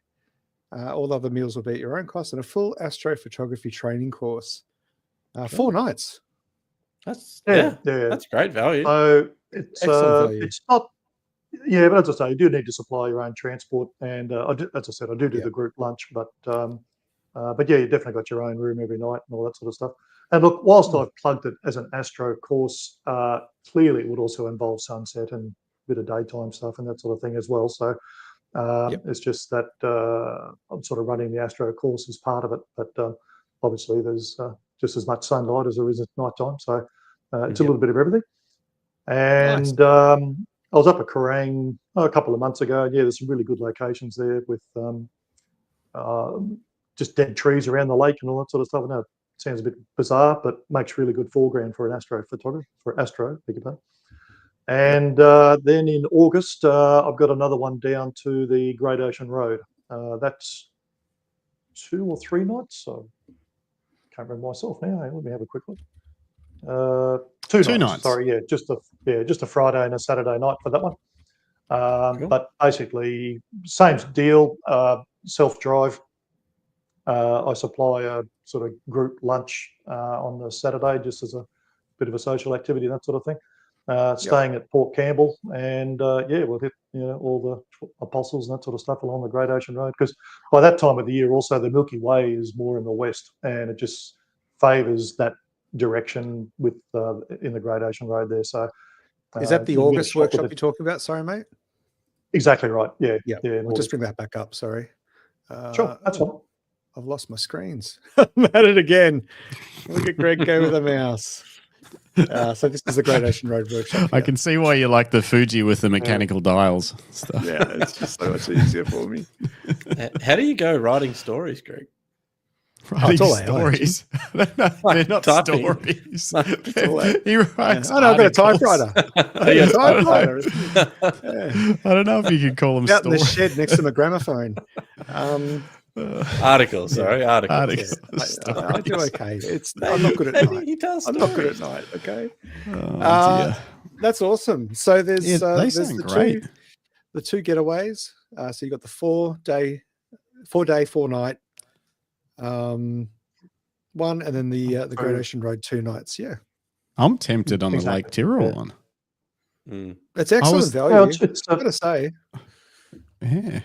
All other meals will be at your own cost, and a full astrophotography training course. 4 nights. That's that's great value. So it's it's not. Yeah, but as I say, you do need to supply your own transport, and as I said, I do the group lunch, but you definitely got your own room every night and all that sort of stuff. And look, whilst I've plugged it as an Astro course, clearly it would also involve sunset and a bit of daytime stuff and that sort of thing as well. So it's just that I'm sort of running the Astro course as part of it, but obviously there's just as much sunlight as there is at night time. So it's a little bit of everything. And I was up at Cromie a couple of months ago. Yeah, there's some really good locations there with just dead trees around the lake and all that sort of stuff. I know it sounds a bit bizarre, but makes really good foreground for an Astro photography, for Astro, beg your pardon. And then in August, I've got another one down to the Great Ocean Road. That's 2 or 3 nights. So can't remember myself now. Let me have a quick look. 2 nights. Sorry, just a Friday and a Saturday night for that one. Cool. But basically, same deal. Self-drive. I supply a sort of group lunch on the Saturday, just as a bit of a social activity, that sort of thing. Staying at Port Campbell, and we'll hit all the apostles and that sort of stuff along the Great Ocean Road, because by that time of the year also the Milky Way is more in the west, and it just favours that direction with in the Great Ocean Road there. So is that the August workshop you're talking about? Sorry, mate. Exactly right. Yeah. I'll just bring that back up. Sorry. Sure, that's fine. I've lost my screens. I'm at it again. Look at Greg go with a mouse. So this is the Great Ocean Road workshop. I can see why you like the Fuji with the mechanical dials stuff. Yeah, it's just so much easier for me. How do you go writing stories, Greg? Writing stories. They're not stories. He writes. I know, I've got a typewriter. I don't know if you can call them out stories. In the shed next to my gramophone. Articles. I do okay. I'm not good at night. He tells I'm not good at night. Okay. Dear. That's awesome. So there's they there's sound the great. the 2 getaways. So you got the 4-day, 4-night one, and then the Great Ocean Road 2 nights. Yeah. I'm tempted on the Lake Tyrrell one. It's excellent value. I've got to say. Yeah.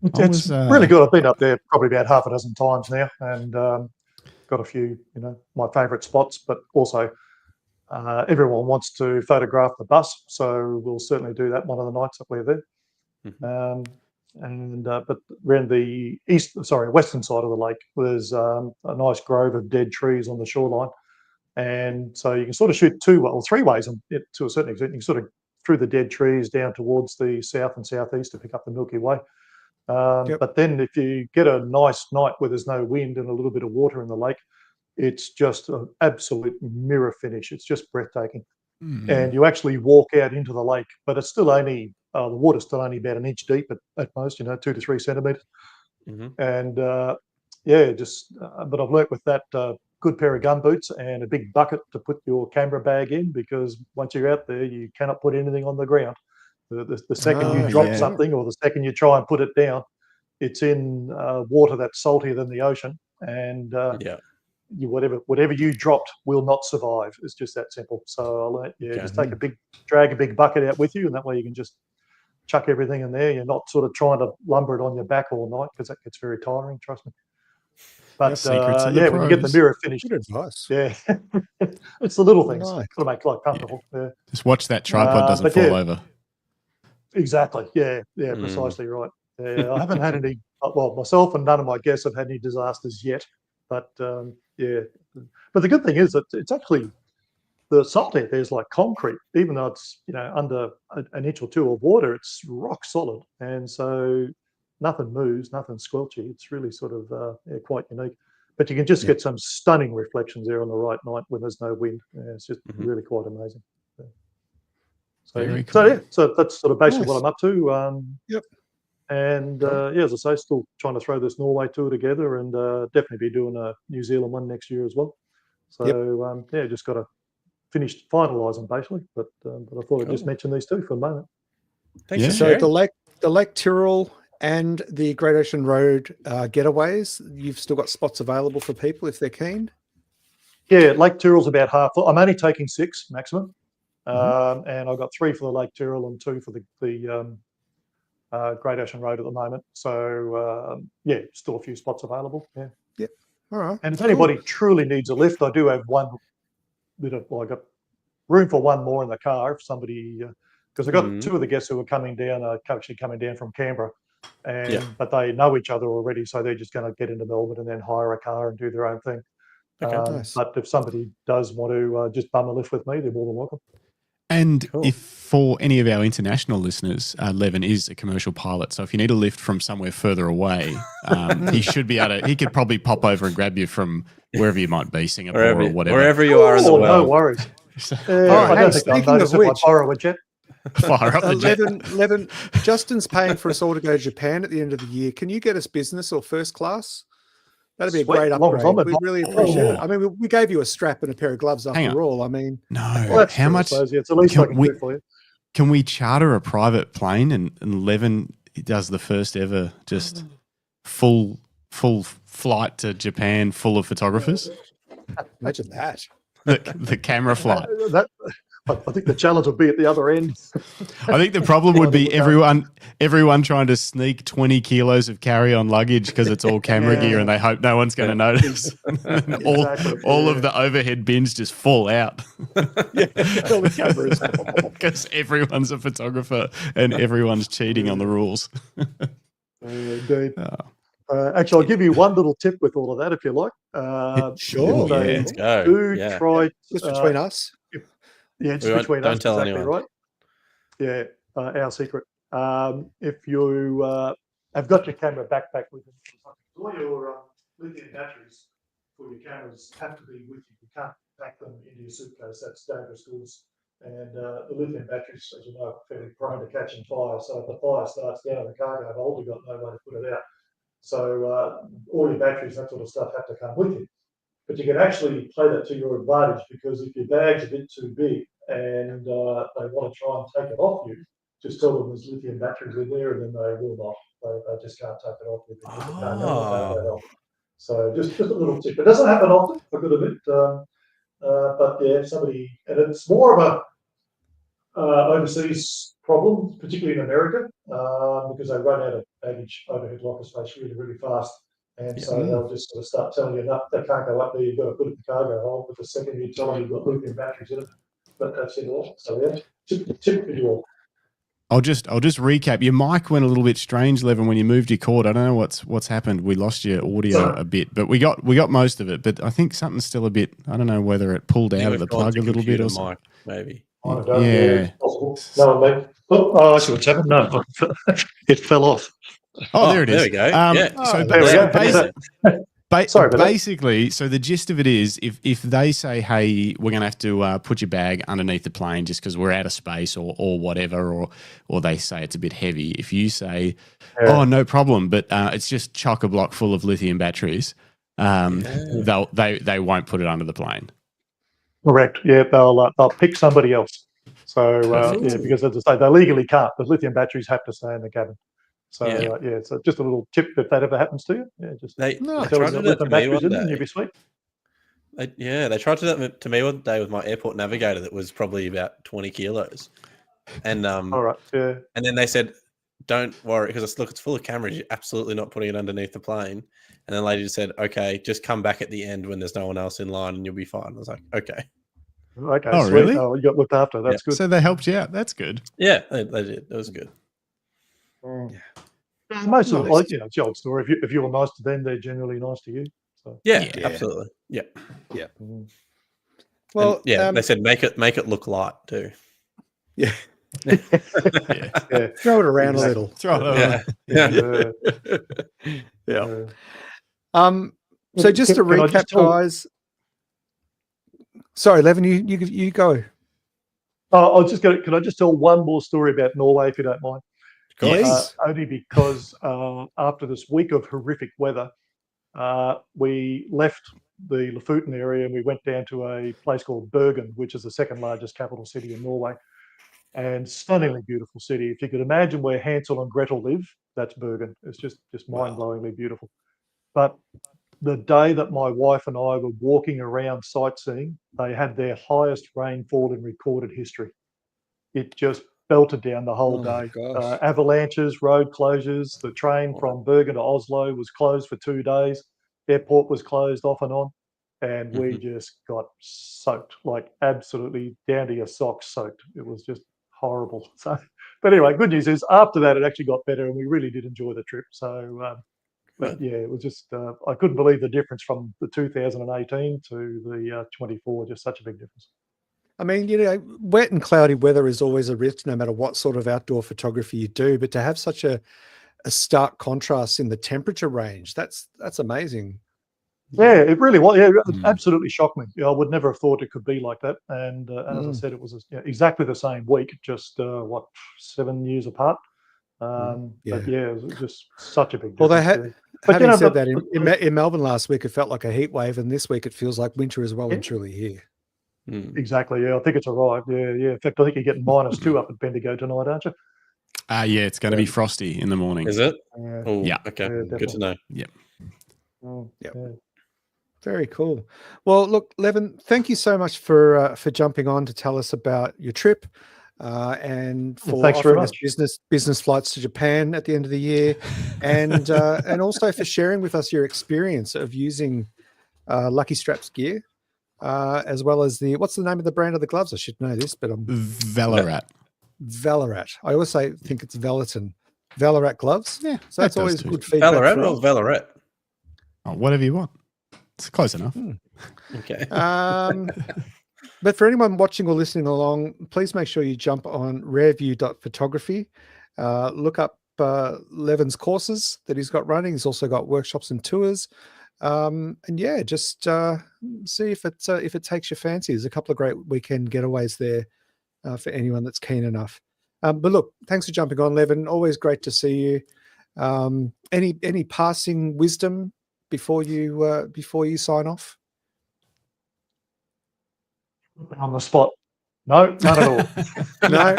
It's really good. I've been up there probably about half a dozen times now, and got a few, my favourite spots. But also, everyone wants to photograph the bus, so we'll certainly do that one of the nights that we're there. But around the western side of the lake, there's a nice grove of dead trees on the shoreline, and so you can sort of shoot three ways to a certain extent. You can sort of through the dead trees down towards the south and southeast to pick up the Milky Way. But then if you get a nice night where there's no wind and a little bit of water in the lake, it's just an absolute mirror finish. It's just breathtaking. And you actually walk out into the lake, but it's still only the water's still only about an inch deep at most, 2 to 3 centimeters. And but I've learnt with that good pair of gumboots and a big bucket to put your camera bag in, because once you're out there, you cannot put anything on the ground. The second you drop something, or the second you try and put it down, it's in water that's saltier than the ocean, and whatever you dropped will not survive. It's just that simple. So I learned, just drag a big bucket out with you, and that way you can just chuck everything in there. You're not sort of trying to lumber it on your back all night, because that gets very tiring. Trust me. But when you get the mirror finish, good advice. Yeah, it's the little things to make life comfortable. Yeah. Just watch that tripod doesn't fall over. Exactly. Yeah, precisely right. Yeah, I haven't had any. Well, myself and none of my guests have had any disasters yet. But but the good thing is that it's actually the salt out there is like concrete, even though it's under an inch or two of water. It's rock solid, and so nothing moves, nothing squelchy. It's really sort of quite unique. But you can just get some stunning reflections there on the right night when there's no wind. Yeah, it's just really quite amazing. So that's sort of basically what I'm up to. And as I say, still trying to throw this Norway tour together, and definitely be doing a New Zealand one next year as well. So just got to finalise them basically. But I thought I'd just mention these two for a moment. Thanks for So sharing. the Lake Tyrrell and the Great Ocean Road getaways, you've still got spots available for people if they're keen? Yeah, Lake Tyrrell's about half. I'm only taking 6 maximum. And I've got 3 for the Lake Tyrrell and 2 for the Great Ocean Road at the moment. So still a few spots available. Yeah. All right. And if anybody truly needs a lift, I do have one bit of. I got room for one more in the car if somebody, because I got 2 of the guests who are coming down, actually coming down from Canberra, but they know each other already, so they're just going to get into Melbourne and then hire a car and do their own thing. Nice. But if somebody does want to just bum a lift with me, they're more than welcome. And if for any of our international listeners, Levin is a commercial pilot. So if you need a lift from somewhere further away, he should be able to, he could probably pop over and grab you from wherever you might be, Singapore or whatever. Wherever you are in the world. No worries. I don't think I'll notice if I borrow a jet. Fire up the jet. Levin, Justin's paying for us all to go to Japan at the end of the year. Can you get us business or first class? That'd be a great upgrade. We really appreciate it. I mean, we gave you a strap and a pair of gloves after all. I mean, how much? It's the least I can do for you. Can we charter a private plane and Levin does the first ever just full flight to Japan full of photographers? Imagine that. The camera flight. I think the challenge would be at the other end. I think the problem would be everyone trying to sneak 20 kilos of carry-on luggage because it's all camera gear and they hope no one's going to notice. all of the overhead bins just fall out. All the cameras. Because everyone's a photographer and everyone's cheating on the rules. Indeed. Actually, I'll give you one little tip with all of that if you like. Sure. Let's go. Try just between us. Yeah, just between us. Don't tell anyone. Right. Yeah, our secret. If you have got your camera backpack with you, all your lithium batteries for your cameras have to be with you. You can't pack them into your suitcase. That's dangerous goods. And the lithium batteries, as you know, are fairly prone to catching fire. So if the fire starts down in the cargo hold, you've got no way to put it out. So all your batteries, that sort of stuff, have to come with you. But you can actually play that to your advantage, because if your bag's a bit too big and they want to try and take it off you, just tell them there's lithium batteries in there, and then they will not. They just can't take it off you. Because they can't go that off. So just a little tip. It doesn't happen often, I've got to admit. But yeah, if somebody, and it's more of a overseas problem, particularly in America, because they run out of baggage overhead locker space really, really fast. And so they'll just sort of start telling you, no, they can't go up there, you've got to put it in the cargo hold, but the second you tell them you've got lithium batteries in it, but that's it all. So yeah, typically all. I'll just recap. Your mic went a little bit strange, Levin, when you moved your cord. I don't know what's happened. We lost your audio a bit, but we got most of it. But I think something's still a bit. I don't know whether it pulled out of the plug a little bit or something. Maybe. I don't know. Yeah. No, mate. Oh, I see what's happened. No, it fell off. Oh, there it is. There we go. Yeah. So there we go. Sorry, basically, so the gist of it is, if they say, "Hey, we're going to have to put your bag underneath the plane just because we're out of space," or whatever, or they say it's a bit heavy. If you say, "Oh, no problem," but it's just chock-a-block full of lithium batteries, they won't put it under the plane. Correct. Yeah, they'll pick somebody else. So because as I say, they legally can't. The lithium batteries have to stay in the cabin. So so just a little tip if that ever happens to you. Yeah, just they tried to do that to me one day. You'll be sweet. They tried to do that to me one day with my airport navigator that was probably about 20 kilos. And all right, yeah. And then they said, "Don't worry, because it's full of cameras. You're absolutely not putting it underneath the plane." And then the lady just said, "Okay, just come back at the end when there's no one else in line, and you'll be fine." I was like, "Okay." Okay. Oh, sweet. really? Oh, you got looked after. That's good. So they helped you out. That's good. Yeah, they did. That was good. Most of it's the old story. If you're nice to them, they're generally nice to you. So. Yeah, absolutely. Yeah. Well, they said make it look light too. Yeah. Throw it around a little. Throw it around. Yeah. So just to recap, guys. Sorry, Levin, you go. I was just going. Can I just tell one more story about Norway, if you don't mind? Please. Only because after this week of horrific weather, we left the Lofoten area and we went down to a place called Bergen, which is the second largest capital city in Norway, and stunningly beautiful city. If you could imagine where Hansel and Gretel live, that's Bergen. It's just mind-blowingly beautiful. But the day that my wife and I were walking around sightseeing, they had their highest rainfall in recorded history. It just belted down the whole day. Avalanches, road closures. The train from Bergen to Oslo was closed for 2 days. Airport was closed off and on. And we just got soaked, like absolutely down to your socks soaked. It was just horrible. So, but anyway, good news is after that, it actually got better and we really did enjoy the trip. So, but yeah, it was just, I couldn't believe the difference from the 2018 to the 24, just such a big difference. I mean, wet and cloudy weather is always a risk no matter what sort of outdoor photography you do, but to have such a stark contrast in the temperature range, that's amazing. Yeah, it really was. Yeah, it absolutely shocked me. I would never have thought it could be like that. And as I said, it was exactly the same week, just 7 years apart. But yeah, it was just such a big difference. Well, having said that, in Melbourne last week, it felt like a heat wave, and this week it feels like winter is well and truly here. Exactly. Yeah, I think it's arrived. Yeah. In fact, I think you're getting -2 up at Bendigo tonight, aren't you? Yeah, it's going to be frosty in the morning. Is it? Yeah. Okay. Good to know. Yep. Very cool. Well, look, Levin, thank you so much for jumping on to tell us about your trip and for offering us business flights to Japan at the end of the year, and also for sharing with us your experience of using Lucky Straps gear. As well as what's the name of the brand of the gloves? I should know this, but I'm Valorant. Valorant. I always think it's Velaton. Valorant gloves. Yeah, so that's always good feedback. Valorant or Valorant? Oh, whatever you want. It's close enough. Okay. But for anyone watching or listening along, please make sure you jump on rareview.photography. Look up Levin's courses that he's got running. He's also got workshops and tours. And yeah, just see if it takes your fancy. There's a couple of great weekend getaways there for anyone that's keen enough. But look, thanks for jumping on, Levin. Always great to see you. Any passing wisdom before you sign off? On the spot. No, none at all.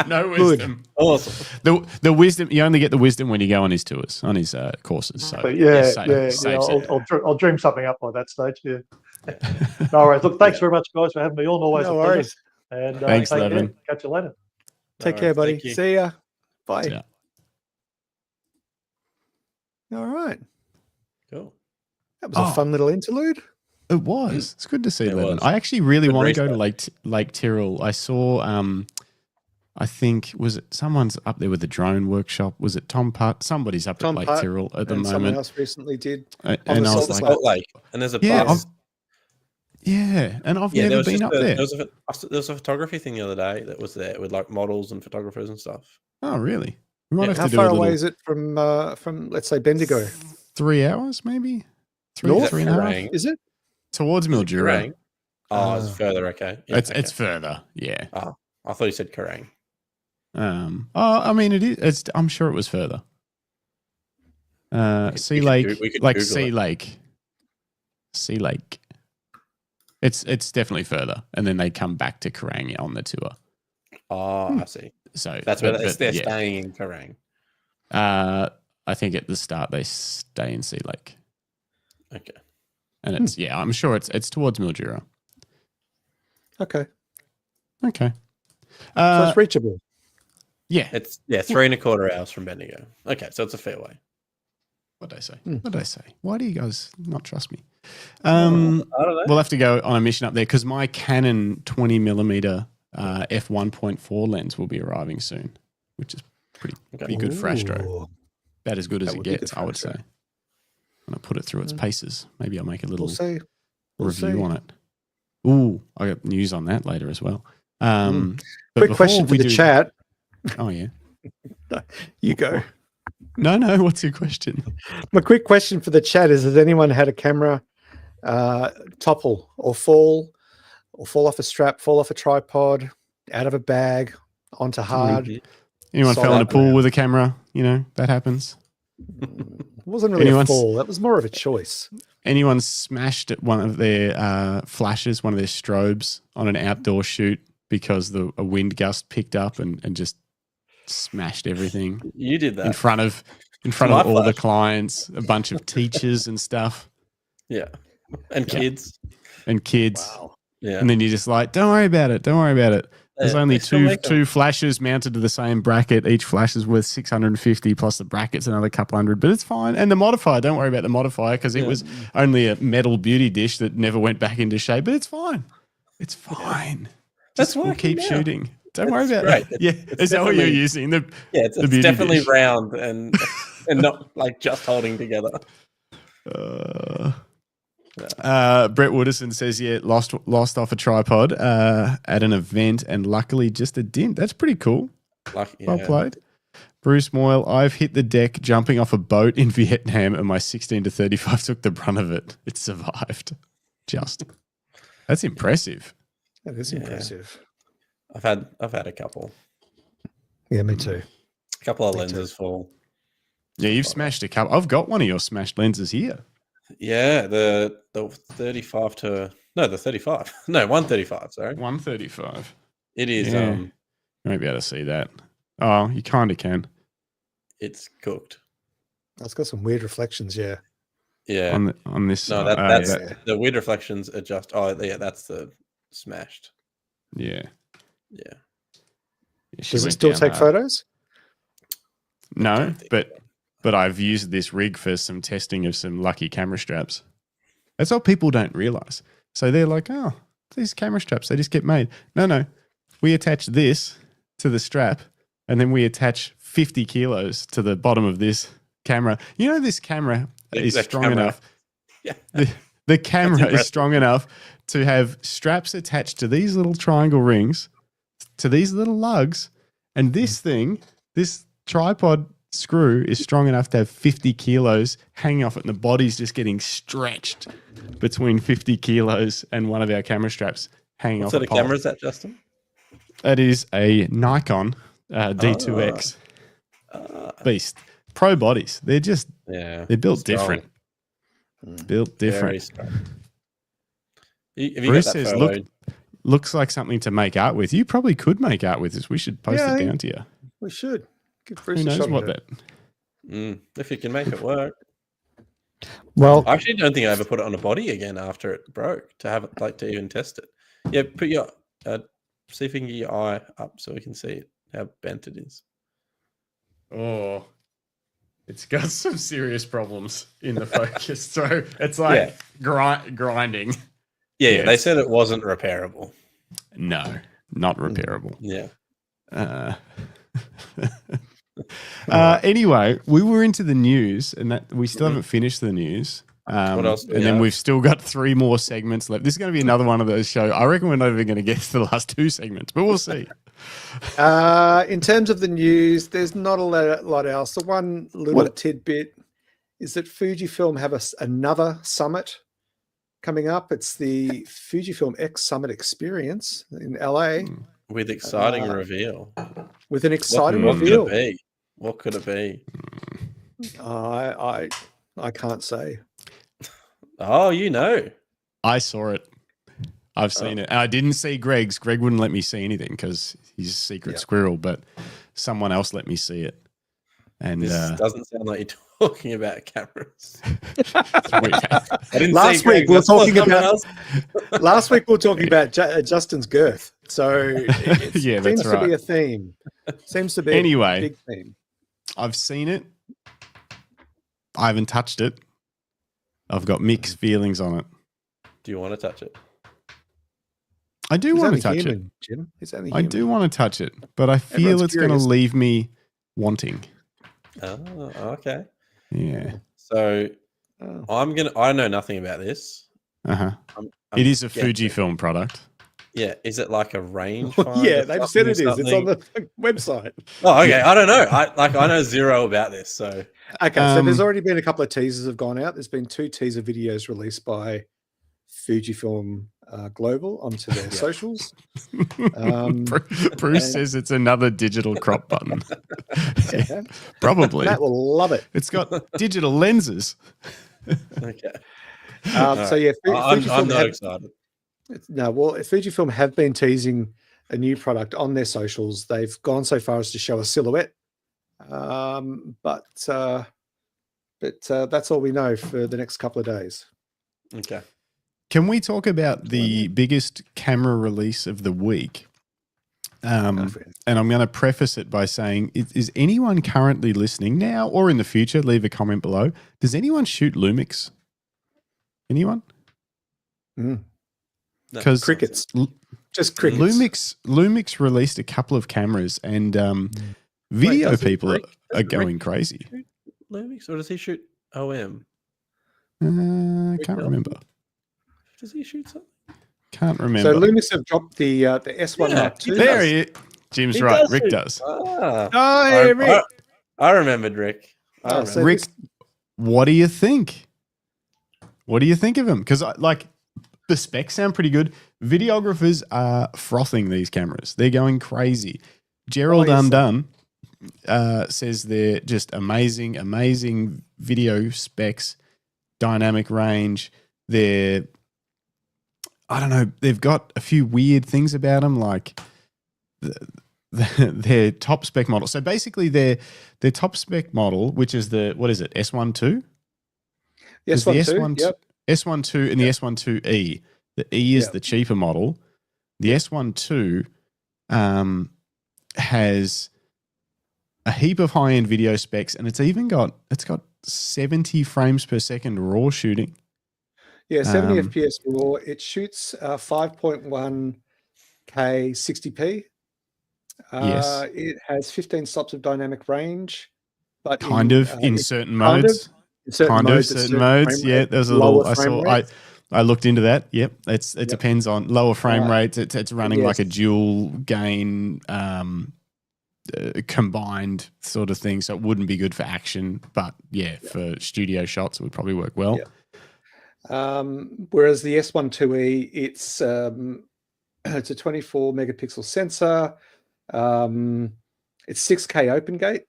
No wisdom. Awesome. The wisdom, you only get the wisdom when you go on his tours, on his courses. So I'll dream something up by that stage. Yeah. All right. Look, thanks very much, guys, for having me on. Always a pleasure. And thanks, Levin. Catch you later. Take care, buddy. See ya. Bye. Yeah. All right. Cool. That was a fun little interlude. It was. It's good to see It Levin. was. I actually really Good want to go to research. Lake Tyrrell. I saw, I think, was it someone's up there with the drone workshop? Was it Tom Putt? Somebody's up Tom at Lake Putt Tyrrell at the And someone moment. else recently did. And the I was Salt like, Lake. Salt Lake, and there's a yeah, bus. and I've Yeah, there never was been just up a, there. there was a photography thing the other day that was there with like models and photographers and stuff. Oh, really? We might Yeah. have How to do far a little away is it from let's say, Bendigo? 3 hours, maybe? North? 3.5? Is it? Towards Mildura. Kerrang? Oh, it's further. Okay. Yeah, It's further, yeah. Oh, I thought you said Kerrang. I mean, it is. I'm sure it was further. Sea Lake, we could like Google Sea it. Lake. Sea Lake. It's definitely further, and then they come back to Kerrang on the tour. Oh, I see. So That's where but they're yeah. staying in Kerrang. I think at the start they stay in Sea Lake, Okay. and it's I'm sure it's towards Mildura. Okay. Okay. So it's reachable. Yeah. It's 3.25 hours from Bendigo. Okay, so it's a fair way. What'd I say? What'd I say? Why do you guys not trust me? I don't know. We'll have to go on a mission up there because my Canon 20mm f1.4 lens will be arriving soon, which is pretty good for Astro. Ooh. About as good as That it would be good gets, for I would Astro. say. When I put it through its paces, maybe I'll make a little We'll see. review see. on it. Ooh, I got news on that later as well. But Quick before question for we the do- chat. Oh yeah. You go. No. What's your question? My quick question for the chat is: has anyone had a camera topple or fall off a strap, fall off a tripod, out of a bag, onto hard? Anyone Solid fell in a pool ground. with a camera? You know that happens. It wasn't really Anyone's- a fall. That was more of a choice. Anyone smashed at one of their flashes, one of their strobes on an outdoor shoot because a wind gust picked up and just smashed everything You did that. in front of My all the flash. clients, a bunch of teachers and stuff Yeah. And Yeah. kids. and kids. Wow. Yeah. And then you're just like, don't worry about it. Don't worry about it. There's Yeah, only they still two make 'em. two flashes mounted to the same bracket. Each flash is worth 650 plus the bracket's another couple hundred, but it's fine. And the modifier, don't worry about the modifier because it Yeah. was only a metal beauty dish that never went back into shape, but it's fine. It's fine. That's Just we'll working keep now. shooting. Don't worry It's about great. it. Yeah. It's Is that what you're definitely- using? Yeah, it's beauty definitely dish. round and not like just holding together. Brett Wooderson says, yeah, lost off a tripod at an event and luckily just a dint. That's pretty cool. Like, Well played. Bruce Moyle, I've hit the deck jumping off a boat in Vietnam and my 16 to 35 took the brunt of it. It survived. That's impressive. That is Yeah. impressive. I've had a couple. Yeah, me too. A couple of Me too. lenses fall. Yeah, you've smashed a couple. I've got one of your smashed lenses here. Yeah, the 35 to the 35. No, 135, sorry. 135. It is Yeah. You won't be able to see that. Oh, you kind of can. it's cooked. It's got some weird reflections. Yeah. Yeah. On this No, side. that's yeah. the weird reflections are just that's the smashed. Yeah. Yeah. She Does it went still down take hard. photos? No, don't think but I've used this rig for some testing of some lucky camera straps. That's what people don't realize. So they're like, oh, these camera straps, they just get made. No. We attach this to the strap and then we attach 50 kilos to the bottom of this camera. You know, this camera is The strong camera. enough. Yeah. The camera is impressive. strong enough to have straps attached to these little triangle rings, to these little lugs. And this thing, this tripod screw is strong enough to have 50 kilos hanging off it. And the body's just getting stretched between 50 kilos and one of our camera straps hanging What off sort a of pole. camera is that, Justin? That is a Nikon D2X beast. Pro bodies. They're just, Yeah. they're built Strong. different. Built Very different. strong. Have you Bruce got that says, photo? looks like something to make art with. You probably could make art with this. We should post Yeah, I it think- down to you. We should. Give Bruce Who a knows shot what at it. that... If you can make it work. Well, I actually don't think I ever put it on a body again after it broke to have it to even test it. Yeah, put your see if you can get your eye up so we can see how bent it is. Oh, it's got some serious problems in the focus. So it's like grinding. Yeah, they said it wasn't repairable. No, not repairable. Yeah. Anyway, we were into the news, and that we still haven't finished the news. What else? And then we've still got 3 more segments left. This is going to be another one of those shows. I reckon we're not even going to get to the last 2 segments, but we'll see. In terms of the news, there's not a lot else. The one little tidbit is that Fujifilm have another summit coming up. It's the Fujifilm X Summit Experience in LA. With exciting reveal. With an exciting reveal. What could it be? I can't say. Oh, you know. I saw it. I've seen it. And I didn't see Greg's. Greg wouldn't let me see anything because he's a secret squirrel, but someone else let me see it. And this doesn't sound like you're talking about cameras. Last week we were talking about Justin's girth. So it seems to be a theme. Seems to be a big theme. I've seen it. I haven't touched it. I've got mixed feelings on it. Do you want to touch it? I do want to touch it, Jim. I do want to touch it, but I feel it's going to leave me wanting. Oh, okay. Yeah. So I know nothing about this. It is a Fujifilm product. Yeah. Is it like a range? Yeah, they've said it is. It's on the website. Oh, okay. I don't know. I know zero about this. So so there's already been a couple of teasers have gone out. There's been 2 teaser videos released by Fujifilm Global onto their socials. Bruce says it's another digital crop button. Probably. Matt will love it. It's got digital lenses. Okay. So yeah, I'm not excited. Fujifilm have been teasing a new product on their socials. They've gone so far as to show a silhouette, but that's all we know for the next couple of days. Okay. Can we talk about the biggest camera release of the week? And I'm going to preface it by saying, is anyone currently listening now or in the future? Leave a comment below. Does anyone shoot Lumix? Anyone? Because crickets, just crickets. Lumix released a couple of cameras, and video people are going crazy. Lumix, or does he shoot OM? Can't remember. Does he shoot something? Can't remember. So Lumix have dropped the S1 Mark II. There he is. Jim's right. Rick does. Rick. I remembered Rick. Rick, what do you think? What do you think of him? Because the specs sound pretty good. Videographers are frothing these cameras. They're going crazy. Gerald Undone says they're just amazing video specs, dynamic range. They've got a few weird things about them, like their top spec model. So basically their top spec model, which is S12? Yes, S12, S12 and the S12E. The E is the cheaper model. The S12 has a heap of high-end video specs, and it's got 70 frames per second raw shooting. Yeah, 70 FPS raw. It shoots 5.1K 60p. Yes. It has 15 stops of dynamic range, but in certain modes. Certain modes. Yeah, there's a little. I looked into that. Yep, it depends on lower frame rates. It's running like a dual gain combined sort of thing, so it wouldn't be good for action. But for studio shots, it would probably work well. Yeah. Whereas the S12E, it's a 24 megapixel sensor. It's 6K open gate.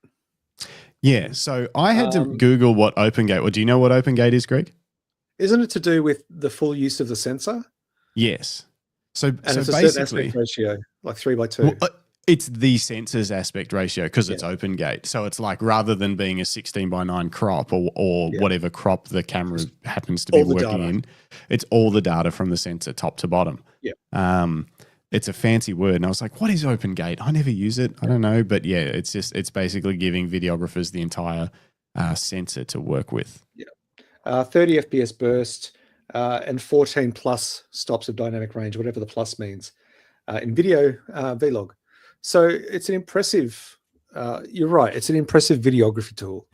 Yeah, so I had to Google what open gate. Well, do you know what open gate is, Greg? Isn't it to do with the full use of the sensor? Yes. So it's basically, a certain aspect ratio, like 3:2. Well, it's the sensor's aspect ratio because it's open gate. So it's like rather than being a 16:9 crop or whatever crop the camera happens to be working in, it's all the data from the sensor top to bottom. Yeah. it's a fancy word. And I was like, what is open gate? I never use it. I don't know. But yeah, it's basically giving videographers the entire sensor to work with. Yeah. 30 FPS burst and 14 plus stops of dynamic range, whatever the plus means, in video vlog. So it's an impressive, you're right, it's an impressive videography tool.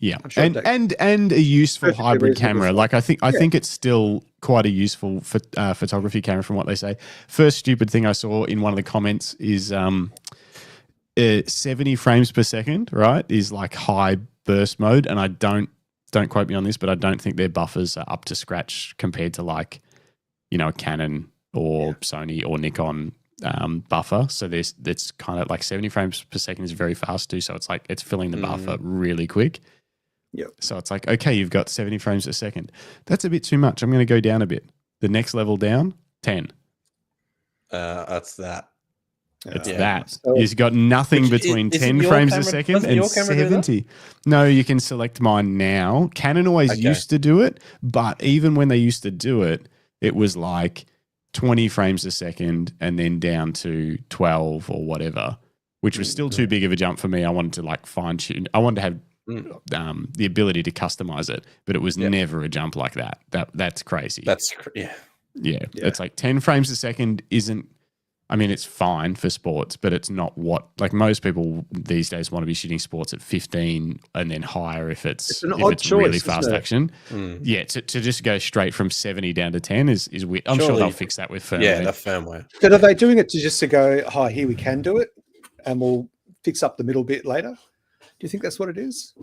Yeah, sure and a useful perfectly hybrid reasonable camera. stuff. Like I think it's still quite a useful photography camera from what they say. First stupid thing I saw in one of the comments is 70 frames per second, right? Is like high burst mode, and I don't quote me on this, but I don't think their buffers are up to scratch compared to like, you know, a Canon or Sony or Nikon buffer. So that's kind of like 70 frames per second is very fast too. So it's like it's filling the buffer really quick. Yep. So it's like, okay, you've got 70 frames a second. That's a bit too much. I'm going to go down a bit. The next level down, 10. That's that. It's Yeah. that. So- You've got nothing between isn't 10 your frames a camera- second doesn't and your camera do that? 70. No, you can select mine now. Canon always Okay. used to do it, but even when they used to do it, it was like 20 frames a second and then down to 12 or whatever, which was still too big of a jump for me. I wanted to like fine tune. I wanted to have the ability to customize it, but it was never a jump like that. That's crazy. Yeah. It's like 10 frames a second isn't, I mean, it's fine for sports, but it's not what, like most people these days want to be shooting sports at 15 and then higher if it's odd choice, really isn't fast it? action. Yeah, to just go straight from 70 down to 10 is weird. I'm sure Surely- they'll fix that with firmware. Yeah, the firmware. But are they doing it to go, oh, here we can do it, and we'll fix up the middle bit later? Do you think that's what it is?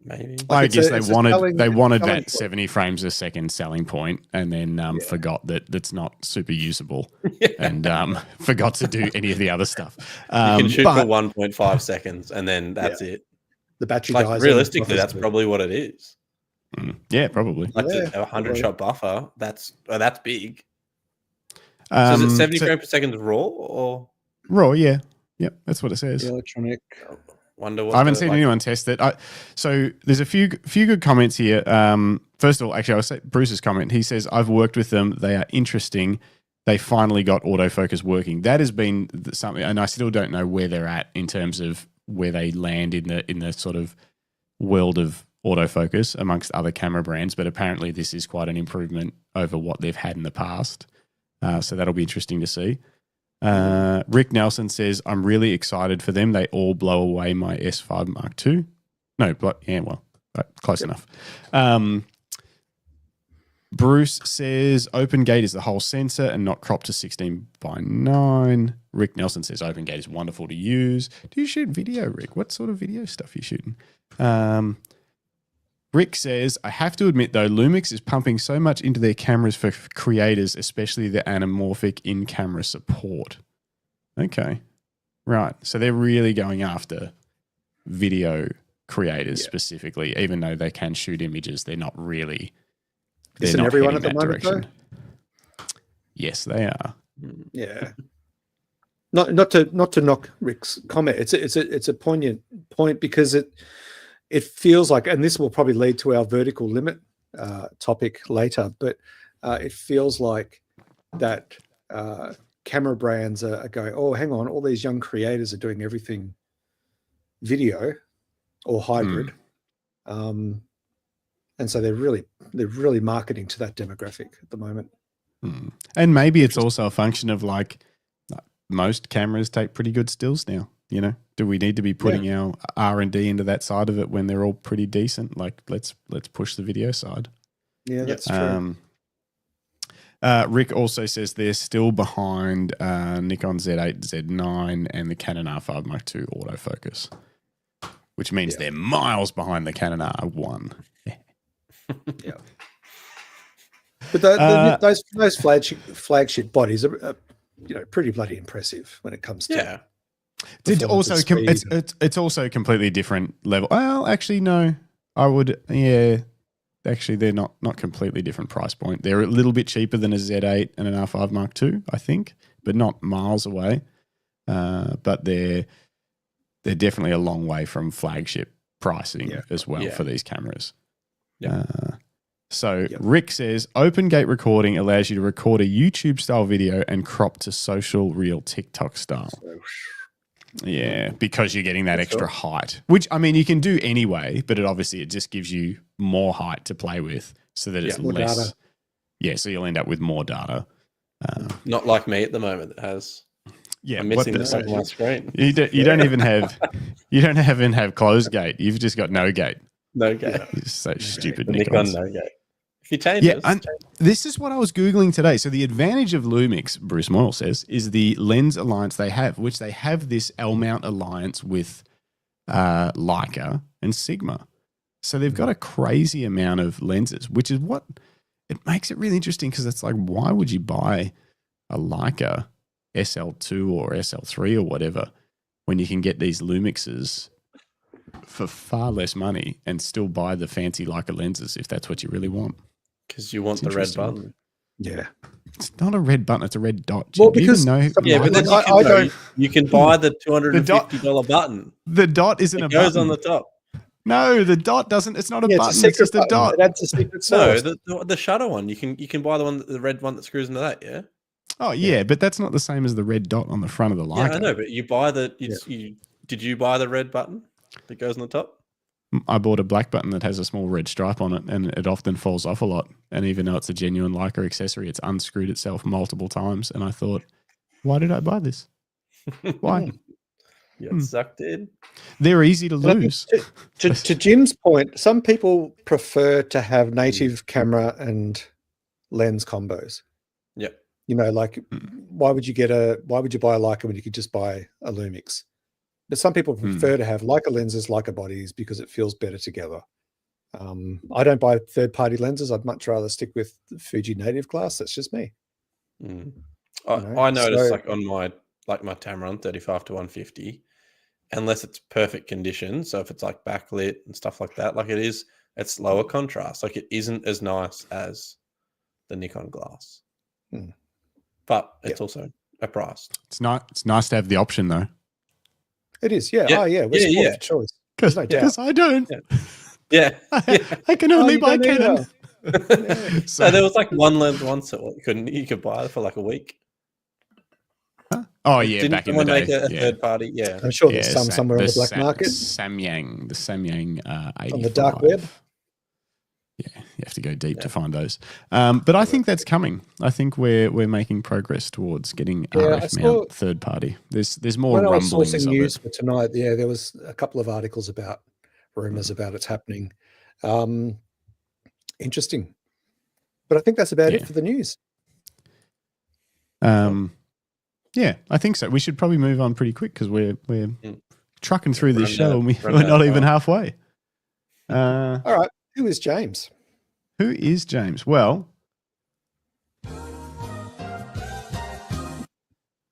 Maybe. I it's guess a they wanted selling that point. 70 frames a second selling point, and then forgot that that's not super usable, and forgot to do any of the other stuff. You can shoot but- for 1.5 seconds, and then that's it. The battery Like dies. realistically, that's probably what it is. Yeah, probably. Like Yeah, a 100-shot buffer. That's big. So Um, is it 70 so- frames per second raw or raw? Yeah, yep, that's what it says. electronic. wonder what? I haven't seen anyone test it. So there's a few good comments here. First of all, actually, I'll say Bruce's comment. He says, "I've worked with them. They are interesting. They finally got autofocus working." That has been something, and I still don't know where they're at in terms of where they land in the sort of world of autofocus amongst other camera brands. But apparently, this is quite an improvement over what they've had in the past. So that'll be interesting to see. Rick Nelson says, "I'm really excited for them. They all blow away my S5 Mark II." No, but yeah, well, close enough. Bruce says, "Open gate is the whole sensor and not cropped to 16:9. Rick Nelson says, "Open gate is wonderful to use." Do you shoot video, Rick? What sort of video stuff are you shooting? Rick says, "I have to admit, though, Lumix is pumping so much into their cameras for creators, especially the anamorphic in-camera support." Okay. Right. So they're really going after video creators specifically, even though they can shoot images. They're not really. Isn't not everyone heading at the that moment, Yes, they are. Yeah. Not to knock Rick's comment. It's a poignant point because it feels like, and this will probably lead to our vertical limit topic later, but it feels like that camera brands are going, oh, hang on, all these young creators are doing everything video or hybrid. And so they're really marketing to that demographic at the moment. And maybe it's also a function of like most cameras take pretty good stills now. You know, do we need to be putting our R&D into that side of it when they're all pretty decent? Like, let's push the video side. Yeah, that's true. Rick also says they're still behind Nikon Z8, Z9, and the Canon R5 Mark II autofocus, which means they're miles behind the Canon R1. Yeah. But those flagship bodies are pretty bloody impressive when it comes to It's also performance and speed. it's also a completely different level. Well, actually, no. I would, yeah. Actually, they're not completely different price point. They're a little bit cheaper than a Z8 and an R5 Mark II, I think, but not miles away. But they're definitely a long way from flagship pricing as well for these cameras. So Rick says, open gate recording allows you to record a YouTube style video and crop to social reel TikTok style. Yeah, because you're getting that extra height, which I mean you can do anyway, but it just gives you more height to play with, so that it's less. Data. Yeah, so you'll end up with more data. Not like me at the moment that has. Yeah, I'm missing this on my screen. You don't even have closed gate. You've just got no gate. No gate. Yeah, it's so stupid. Nikon no gate. If you change this is what I was Googling today. So the advantage of Lumix, Bruce Moyle says, is the lens alliance they have, which they have this L-mount alliance with Leica and Sigma. So they've got a crazy amount of lenses, which is what it makes it really interesting, because it's like, why would you buy a Leica SL2 or SL3 or whatever when you can get these Lumixes for far less money and still buy the fancy Leica lenses if that's what you really want? Because you want the red button. Yeah. It's not a red button, it's a red dot. Well, because but then you can buy the $250 button. The dot isn't a button. It goes on the top. No, the dot doesn't. It's not a button. It's just a dot. That's a secret sauce. No, the shutter one. You can buy the red one that screws into that. Yeah. Oh yeah, but that's not the same as the red dot on the front of the Leica. Yeah, I know, but you buy did you buy the red button that goes on the top? I bought a black button that has a small red stripe on it, and it often falls off a lot. And even though it's a genuine Leica accessory, it's unscrewed itself multiple times. And I thought, why did I buy this? Why? You sucked in. They're easy to lose. To Jim's point, some people prefer to have native camera and lens combos. Yeah. You know, like why would you buy a Leica when you could just buy a Lumix? But some people prefer to have Leica lenses, Leica bodies, because it feels better together. I don't buy third-party lenses. I'd much rather stick with Fuji native glass. That's just me. I noticed like on my Tamron 35-150, unless it's perfect condition, so if it's like backlit and stuff like that, like it's lower contrast. Like it isn't as nice as the Nikon glass. But it's also a price. It's nice to have the option though. It is, yeah. Oh, yeah. We're choice. Because I don't. Yeah. I can only buy Canon. So there was like one lens once that you could buy for like a week. Huh? Oh yeah, back in the day. Make a third party? Yeah, I'm sure there's some somewhere on the black market. The Samyang 85. On the dark web. Yeah, you have to go deep to find those. But I think that's coming. I think we're making progress towards getting RF mount third party. There's more rumblings. When I was sourcing news for tonight, there was a couple of articles about rumors about it's happening. Interesting. But I think that's about it for the news. Yeah, I think so. We should probably move on pretty quick because we're trucking through this show and we're not even halfway. All right. Who is James? Who is James? Well,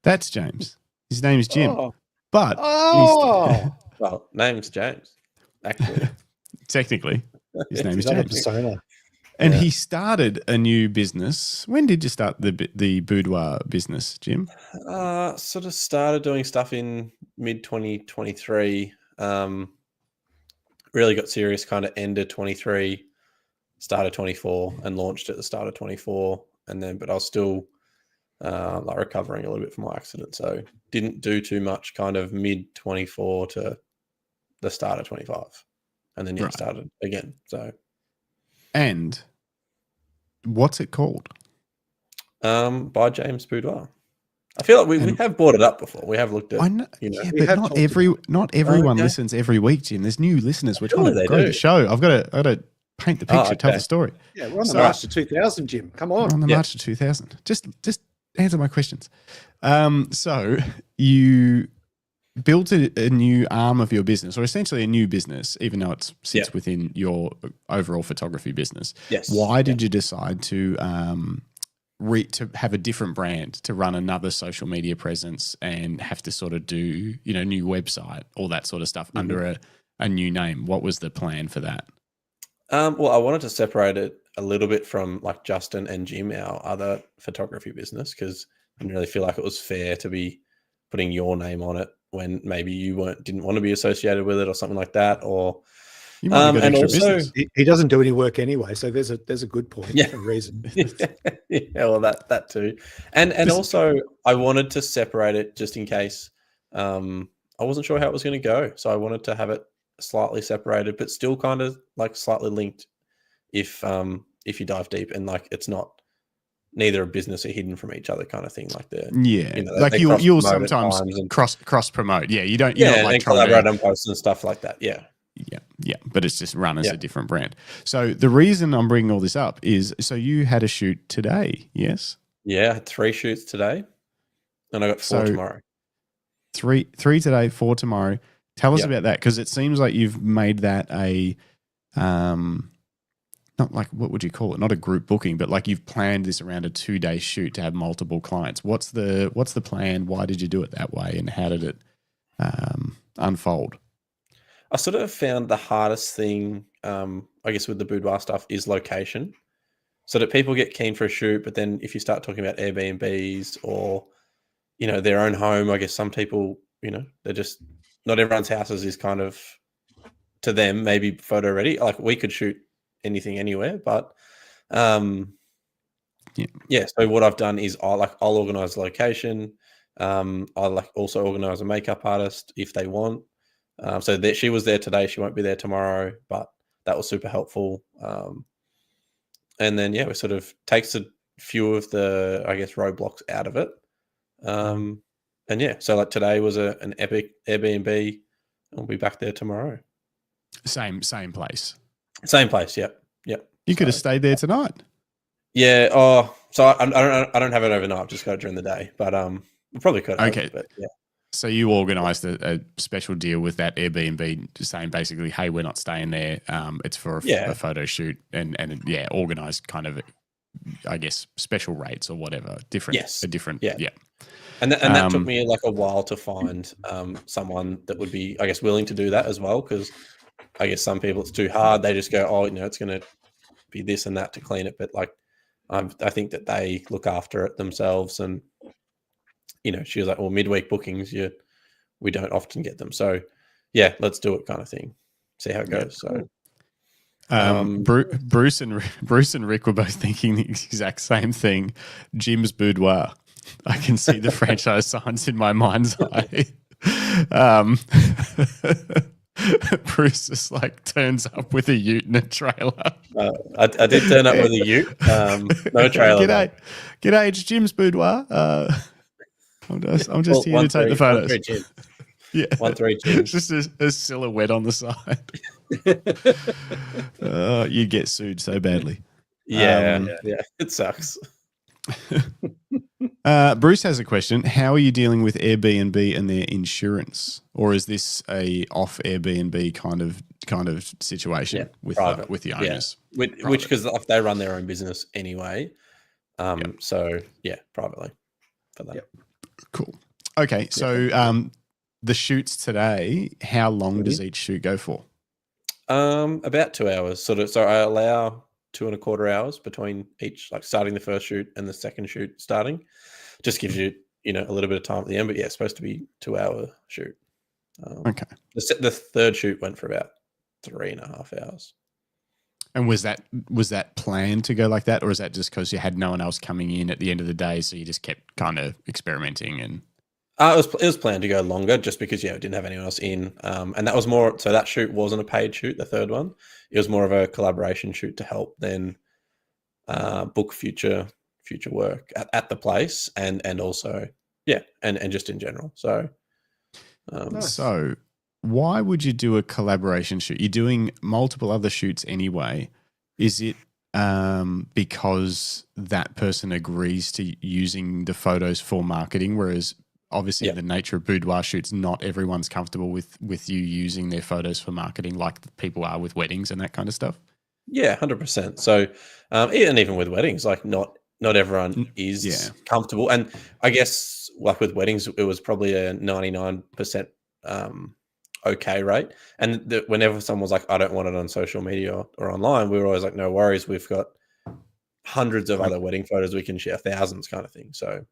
that's James. His name is Jim. But well, name's James. Actually, technically, his name is James. Persona. And he started a new business. When did you start the Boudoir business, Jim? Sort of started doing stuff in mid 2023. Really got serious kind of end of 23, start of 24, and launched at the start of 24. But I was still like recovering a little bit from my accident, so didn't do too much kind of mid 24 to the start of 25, and then started again. So, and what's it called? By James Boudoir. I feel like we have brought it up before. We have looked at. I know, but not everyone listens every week, Jim. There's new listeners. We're trying to grow the show. I've got to paint the picture, tell the story. Yeah, we're on the march to 2000, Jim. Come on. We're on the march to 2000. Just answer my questions. So you built a new arm of your business, or essentially a new business, even though it sits within your overall photography business. Yes. Why did you decide to have a different brand, to run another social media presence and have to sort of do, new website, all that sort of stuff under a new name? What was the plan for that? Well, I wanted to separate it a little bit from like Justin and Jim, our other photography business, because I didn't really feel like it was fair to be putting your name on it when maybe you didn't want to be associated with it or something like that. Or You might have got And extra also, business. He doesn't do any work anyway, so there's a good point, Yeah. a reason. yeah, well, that too, and also I wanted to separate it just in case. I wasn't sure how it was going to go, so I wanted to have it slightly separated, but still kind of like slightly linked. If you dive deep and like it's not neither a business or hidden from each other kind of thing, like like you'll sometimes cross promote. Yeah, you don't. You're not like and collaborate on posts and stuff like that. Yeah. Yeah, but it's just run as a different brand. So the reason I'm bringing all this up is, so you had a shoot today, yes? Yeah, I had 3 shoots today, and I got 4 tomorrow. Three today, 4 tomorrow. Tell us about that, because it seems like you've made that a, not like, what would you call it? Not a group booking, but like you've planned this around a 2-day shoot to have multiple clients. What's the plan? Why did you do it that way, and how did it unfold? I sort of found the hardest thing, I guess, with the boudoir stuff is location. So that people get keen for a shoot, but then if you start talking about Airbnbs or, their own home, I guess some people, they're just, not everyone's houses is kind of, to them, maybe photo ready. Like we could shoot anything anywhere, but so what I've done is I'll organize location. I'll also organize a makeup artist if they want. So that she was there today, she won't be there tomorrow, but that was super helpful. And then it sort of takes a few of the, I guess, roadblocks out of it. So like today was an epic Airbnb. I'll be back there tomorrow. Same place. Same place. Yep. You could have stayed there tonight. Yeah. Oh, so I don't have it overnight. I've just got it during the day, but we probably could. Okay. But yeah. So you organised a special deal with that Airbnb, just saying basically, hey, we're not staying there. It's for a photo shoot, and organised kind of, I guess, special rates or whatever. Different. And that took me like a while to find someone that would be, I guess, willing to do that as well, because I guess some people it's too hard. They just go, oh, it's going to be this and that to clean it, but like I think that they look after it themselves and. She was like, well, midweek bookings, we don't often get them. So, let's do it kind of thing. See how it goes. Yeah, cool. So, Bruce and Rick were both thinking the exact same thing. Jim's Boudoir. I can see the franchise signs in my mind's eye. Bruce just like turns up with a ute and a trailer. I did turn up with a ute. No trailer. G'day, it's Jim's Boudoir. I'm just here to take the photos. 1-3 Jim. Yeah, 1-3 Jim. It's just a silhouette on the side. You get sued so badly. Yeah, it sucks. Bruce has a question. How are you dealing with Airbnb and their insurance, or is this a off Airbnb kind of situation with the owners? Yeah. Which because they run their own business anyway. So privately for that. Yep. Cool. Okay, so the shoots today, how long does each shoot go for? About 2 hours. So I allow 2.25 hours between each, like starting the first shoot and the second shoot starting. Just gives you, a little bit of time at the end, but it's supposed to be 2-hour shoot. Okay. The third shoot went for about 3.5 hours. And was that planned to go like that, or is that just because you had no one else coming in at the end of the day, so you just kept kind of experimenting? And it was planned to go longer, just because it didn't have anyone else in, and that was more. So that shoot wasn't a paid shoot. The third one, it was more of a collaboration shoot to help then book future work at the place, and also and just in general. So nice. So. Why would you do a collaboration shoot? You're doing multiple other shoots anyway. Is it because that person agrees to using the photos for marketing, whereas obviously the nature of boudoir shoots, not everyone's comfortable with you using their photos for marketing like people are with weddings and that kind of stuff? Yeah, 100%. So and even with weddings, like not everyone is comfortable. And I guess like with weddings, it was probably a 99% okay rate, and whenever someone was like, I don't want it on social media or online, we were always like, no worries, we've got hundreds of other wedding photos we can share, thousands kind of thing. So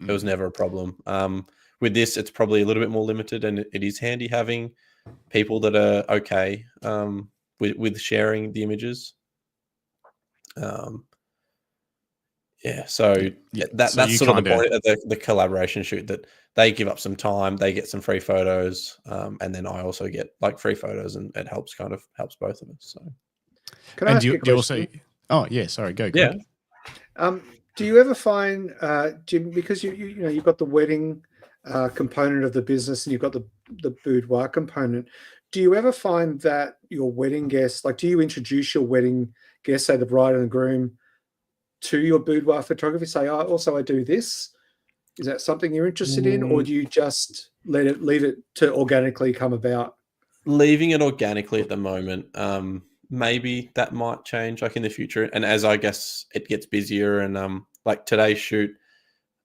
it was never a problem. With this, it's probably a little bit more limited, and it is handy having people that are okay with sharing the images. So that's sort of the point of the collaboration shoot, that they give up some time, they get some free photos, and then I also get like free photos, and it helps both of us. So, can I ask you a question? Oh yeah, sorry, go. Yeah. Do you ever find, Jim, because you've got the wedding component of the business and you've got the boudoir component, do you ever find that your wedding guests, like, do you introduce your wedding guests, say the bride and the groom, to your boudoir photography? Say, I do this. Is that something you're interested in, or do you just leave it to organically come about? Leaving it organically at the moment. Maybe that might change like in the future, and as I guess it gets busier, and like today's shoot,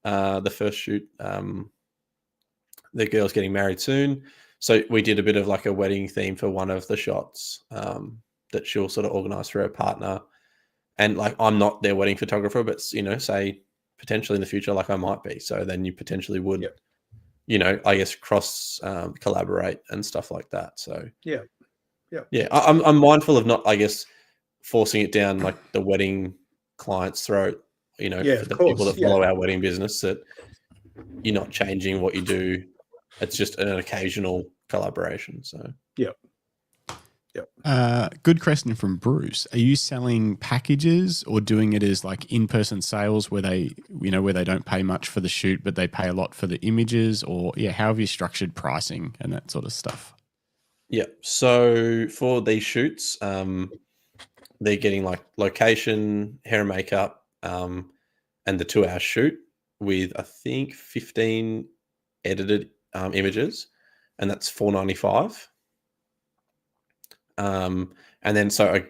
the first shoot, the girl's getting married soon, so we did a bit of like a wedding theme for one of the shots that she'll sort of organize for her partner. And like, I'm not their wedding photographer, but say potentially in the future, like I might be. So then you potentially would, I guess cross collaborate and stuff like that. So yeah. I'm mindful of not, I guess, forcing it down like the wedding client's throat. For the people that follow our wedding business, that you're not changing what you do. It's just an occasional collaboration. So yeah. Good question from Bruce. Are you selling packages or doing it as like in-person sales where they don't pay much for the shoot, but they pay a lot for the images? Or how have you structured pricing and that sort of stuff? Yeah. So for these shoots, they're getting like location, hair and makeup, and the 2-hour shoot with, I think, 15 edited images, and that's $495. And then so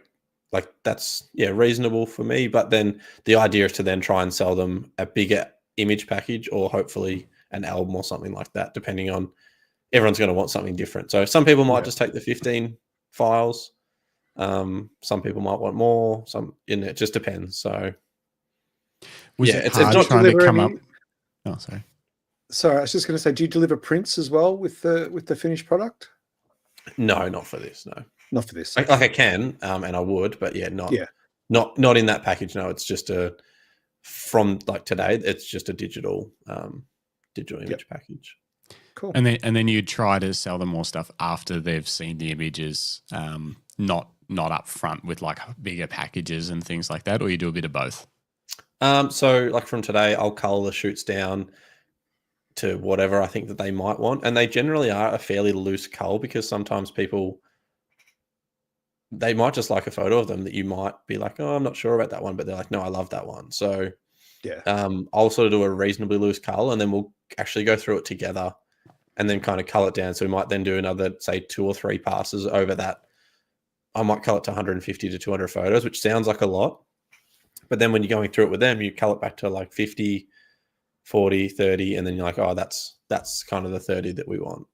like that's reasonable for me, but then the idea is to then try and sell them a bigger image package, or hopefully an album or something like that, depending on, everyone's going to want something different. So some people might just take the 15 files, some people might want more, it just depends. So it's not trying to come up. Oh, sorry, I was just going to say, do you deliver prints as well with the finished product? No, not for this. No. Not for this. Like I can, and I would, but not in that package. No, it's just from like today, it's just a digital image package. Cool. And then you'd try to sell them more stuff after they've seen the images, not up front with like bigger packages and things like that, or you do a bit of both? So like from today, I'll cull the shoots down to whatever I think that they might want, and they generally are a fairly loose cull, because sometimes people, they might just like a photo of them that you might be like, oh, I'm not sure about that one, but they're like, no, I love that one. So I'll sort of do a reasonably loose cull, and then we'll actually go through it together and then kind of cull it down. So we might then do another, say, 2 or 3 passes over that. I might cull it to 150 to 200 photos, which sounds like a lot, but then when you're going through it with them, you cull it back to like 50, 40, 30, and then you're like, oh, that's kind of the 30 that we want.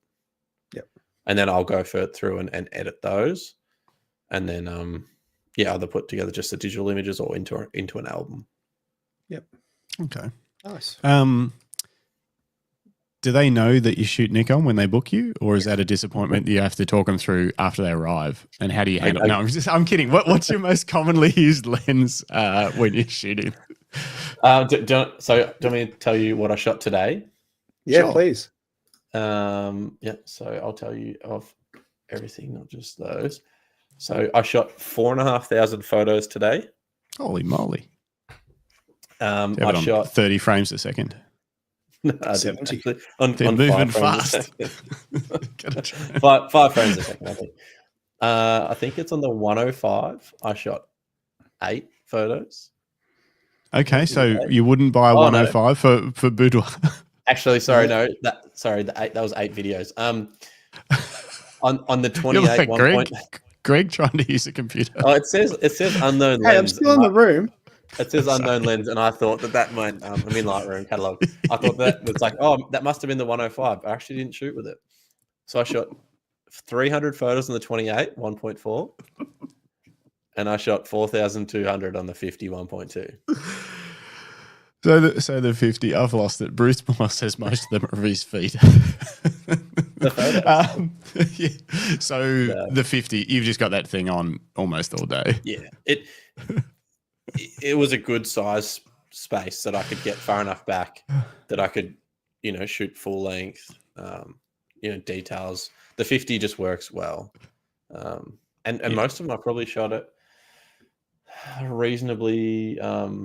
Yep. And then I'll go through and edit those. And then, either put together just the digital images or into an album. Yep. Okay. Nice. Do they know that you shoot Nikon when they book you, or is that a disappointment that you have to talk them through after they arrive? And how do you handle? No, I'm kidding. What's your most commonly used lens when you're shooting? So do you want me to tell you what I shot today? Yeah, sure. Please. So I'll tell you of everything, not just those. So I shot 4,500 photos today. Holy moly! I shot 30 frames a second. No, 70. On moving fast. 5 frames a second, I think. I think it's on the 105. I shot 8 photos. Okay, so you wouldn't buy a 105 for Boudoir? Actually, sorry, no. That was 8 videos. On the 28 like Greg trying to use a computer. Oh, it says unknown lens. Hey, I'm still in the room. It says unknown lens, and I thought that meant I'm in Lightroom catalog. I thought that it's like, oh, that must have been the 105. I actually didn't shoot with it, so I shot 300 photos on the 28 1.4, and I shot 4,200 on the 50 1.2. So the 50, I've lost it. Bruce Moore says most of them are of his feet. The photos. Yeah. So the 50, you've just got that thing on almost all day. Yeah, it was a good size space that I could get far enough back that I could, shoot full length, details. The 50 just works well. And most of them I probably shot at reasonably, what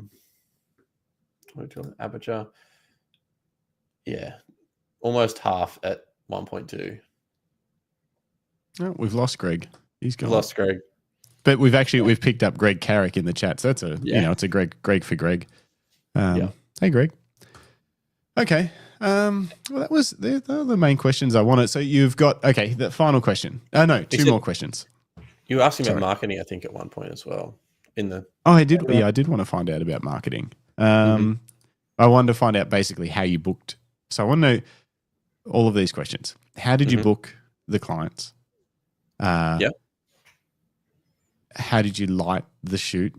do you call it, aperture? Yeah, almost half at 1.2. Oh, we've lost Greg. He's gone. Lost Greg. But we've picked up Greg Carrick in the chat. So that's it's a Greg for Greg. Hey, Greg. Okay. Well, that was the main questions I wanted. So you've got, the final question. No, two more questions. You were asking about marketing, I think, at one point as well. I did. Yeah, I did want to find out about marketing. I wanted to find out basically how you booked. So I want to know all of these questions. How did you book the clients? Yep. How did you light the shoot?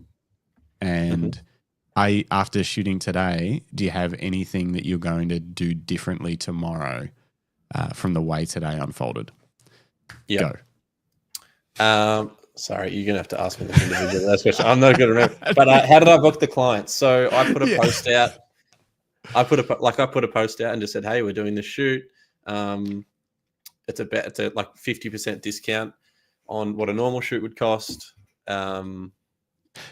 And after shooting today, do you have anything that you're going to do differently tomorrow from the way today unfolded? Yeah. Go. Sorry, you're gonna have to ask me this individual last question. I'm not gonna remember. But how did I book the clients? So I put a post out. I put a post out and just said, "Hey, we're doing this shoot. It's a 50% discount on what a normal shoot would cost."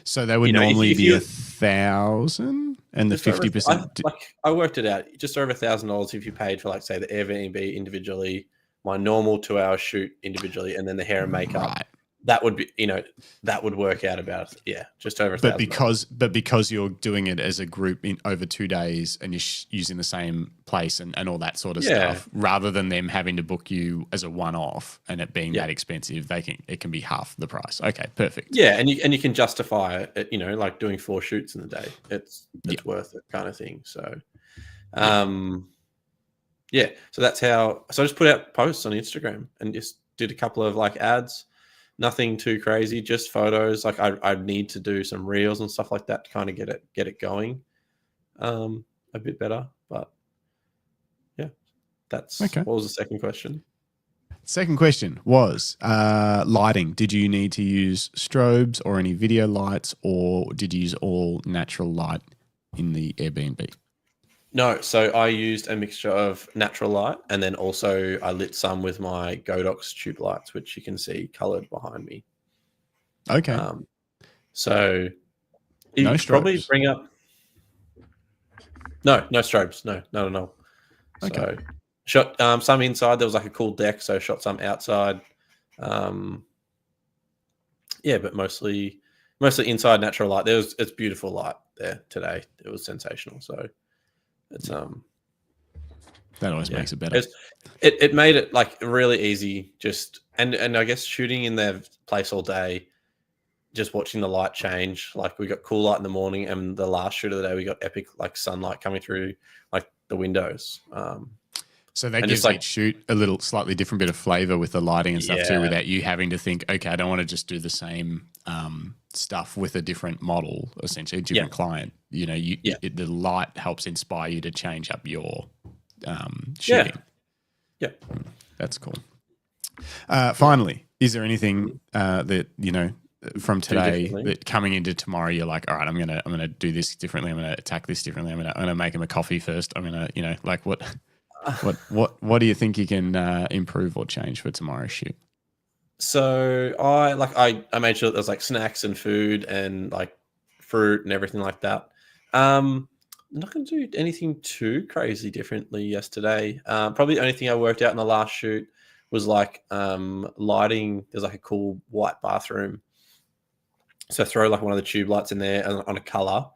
So they would normally be 1,000, and the 50%. I worked it out, just over $1,000 if you paid for, say, the Airbnb individually, my normal 2-hour shoot individually, and then the hair and makeup. Right. That would be, that would work out about, just over $1,000. But because you're doing it as a group over 2 days and you're using the same place and all that sort of stuff, rather than them having to book you as a one-off and it being that expensive, it can be half the price. Okay, perfect. Yeah, and you can justify it, like doing 4 shoots in the day. It's worth it, kind of thing. So, so that's how. So I just put out posts on Instagram and just did a couple of ads. Nothing too crazy, just photos. I need to do some reels and stuff like that to kind of get it going a bit better. But that's okay. What was the second question? Second question was lighting. Did you need to use strobes or any video lights, or did you use all natural light in the Airbnb? No, so I used a mixture of natural light, and then also I lit some with my Godox tube lights, which you can see colored behind me. Okay. So no strobes. Probably bring up. No strobes. No. Okay. So shot some inside. There was a cool deck, so shot some outside. But mostly inside natural light. It's beautiful light there today. It was sensational. So. It's that always makes it better. It made it really easy. Just and I guess shooting in their place all day, just watching the light change. We got cool light in the morning, and the last shoot of the day we got epic sunlight coming through the windows. So that gives each shoot a little slightly different bit of flavor with the lighting and stuff too, without you having to think, okay, I don't want to just do the same stuff with a different model, essentially a different client. The light helps inspire you to change up your shooting. Yeah. That's cool. Finally, is there anything that from today that coming into tomorrow you're like, all right, I'm gonna do this differently, I'm gonna attack this differently, I'm gonna make him a coffee first, I'm gonna what do you think you can improve or change for tomorrow's shoot? So I made sure that there's snacks and food and fruit and everything like that. I'm not going to do anything too crazy differently yesterday. Probably the only thing I worked out in the last shoot was lighting. There's a cool white bathroom. So throw one of the tube lights in there on a color,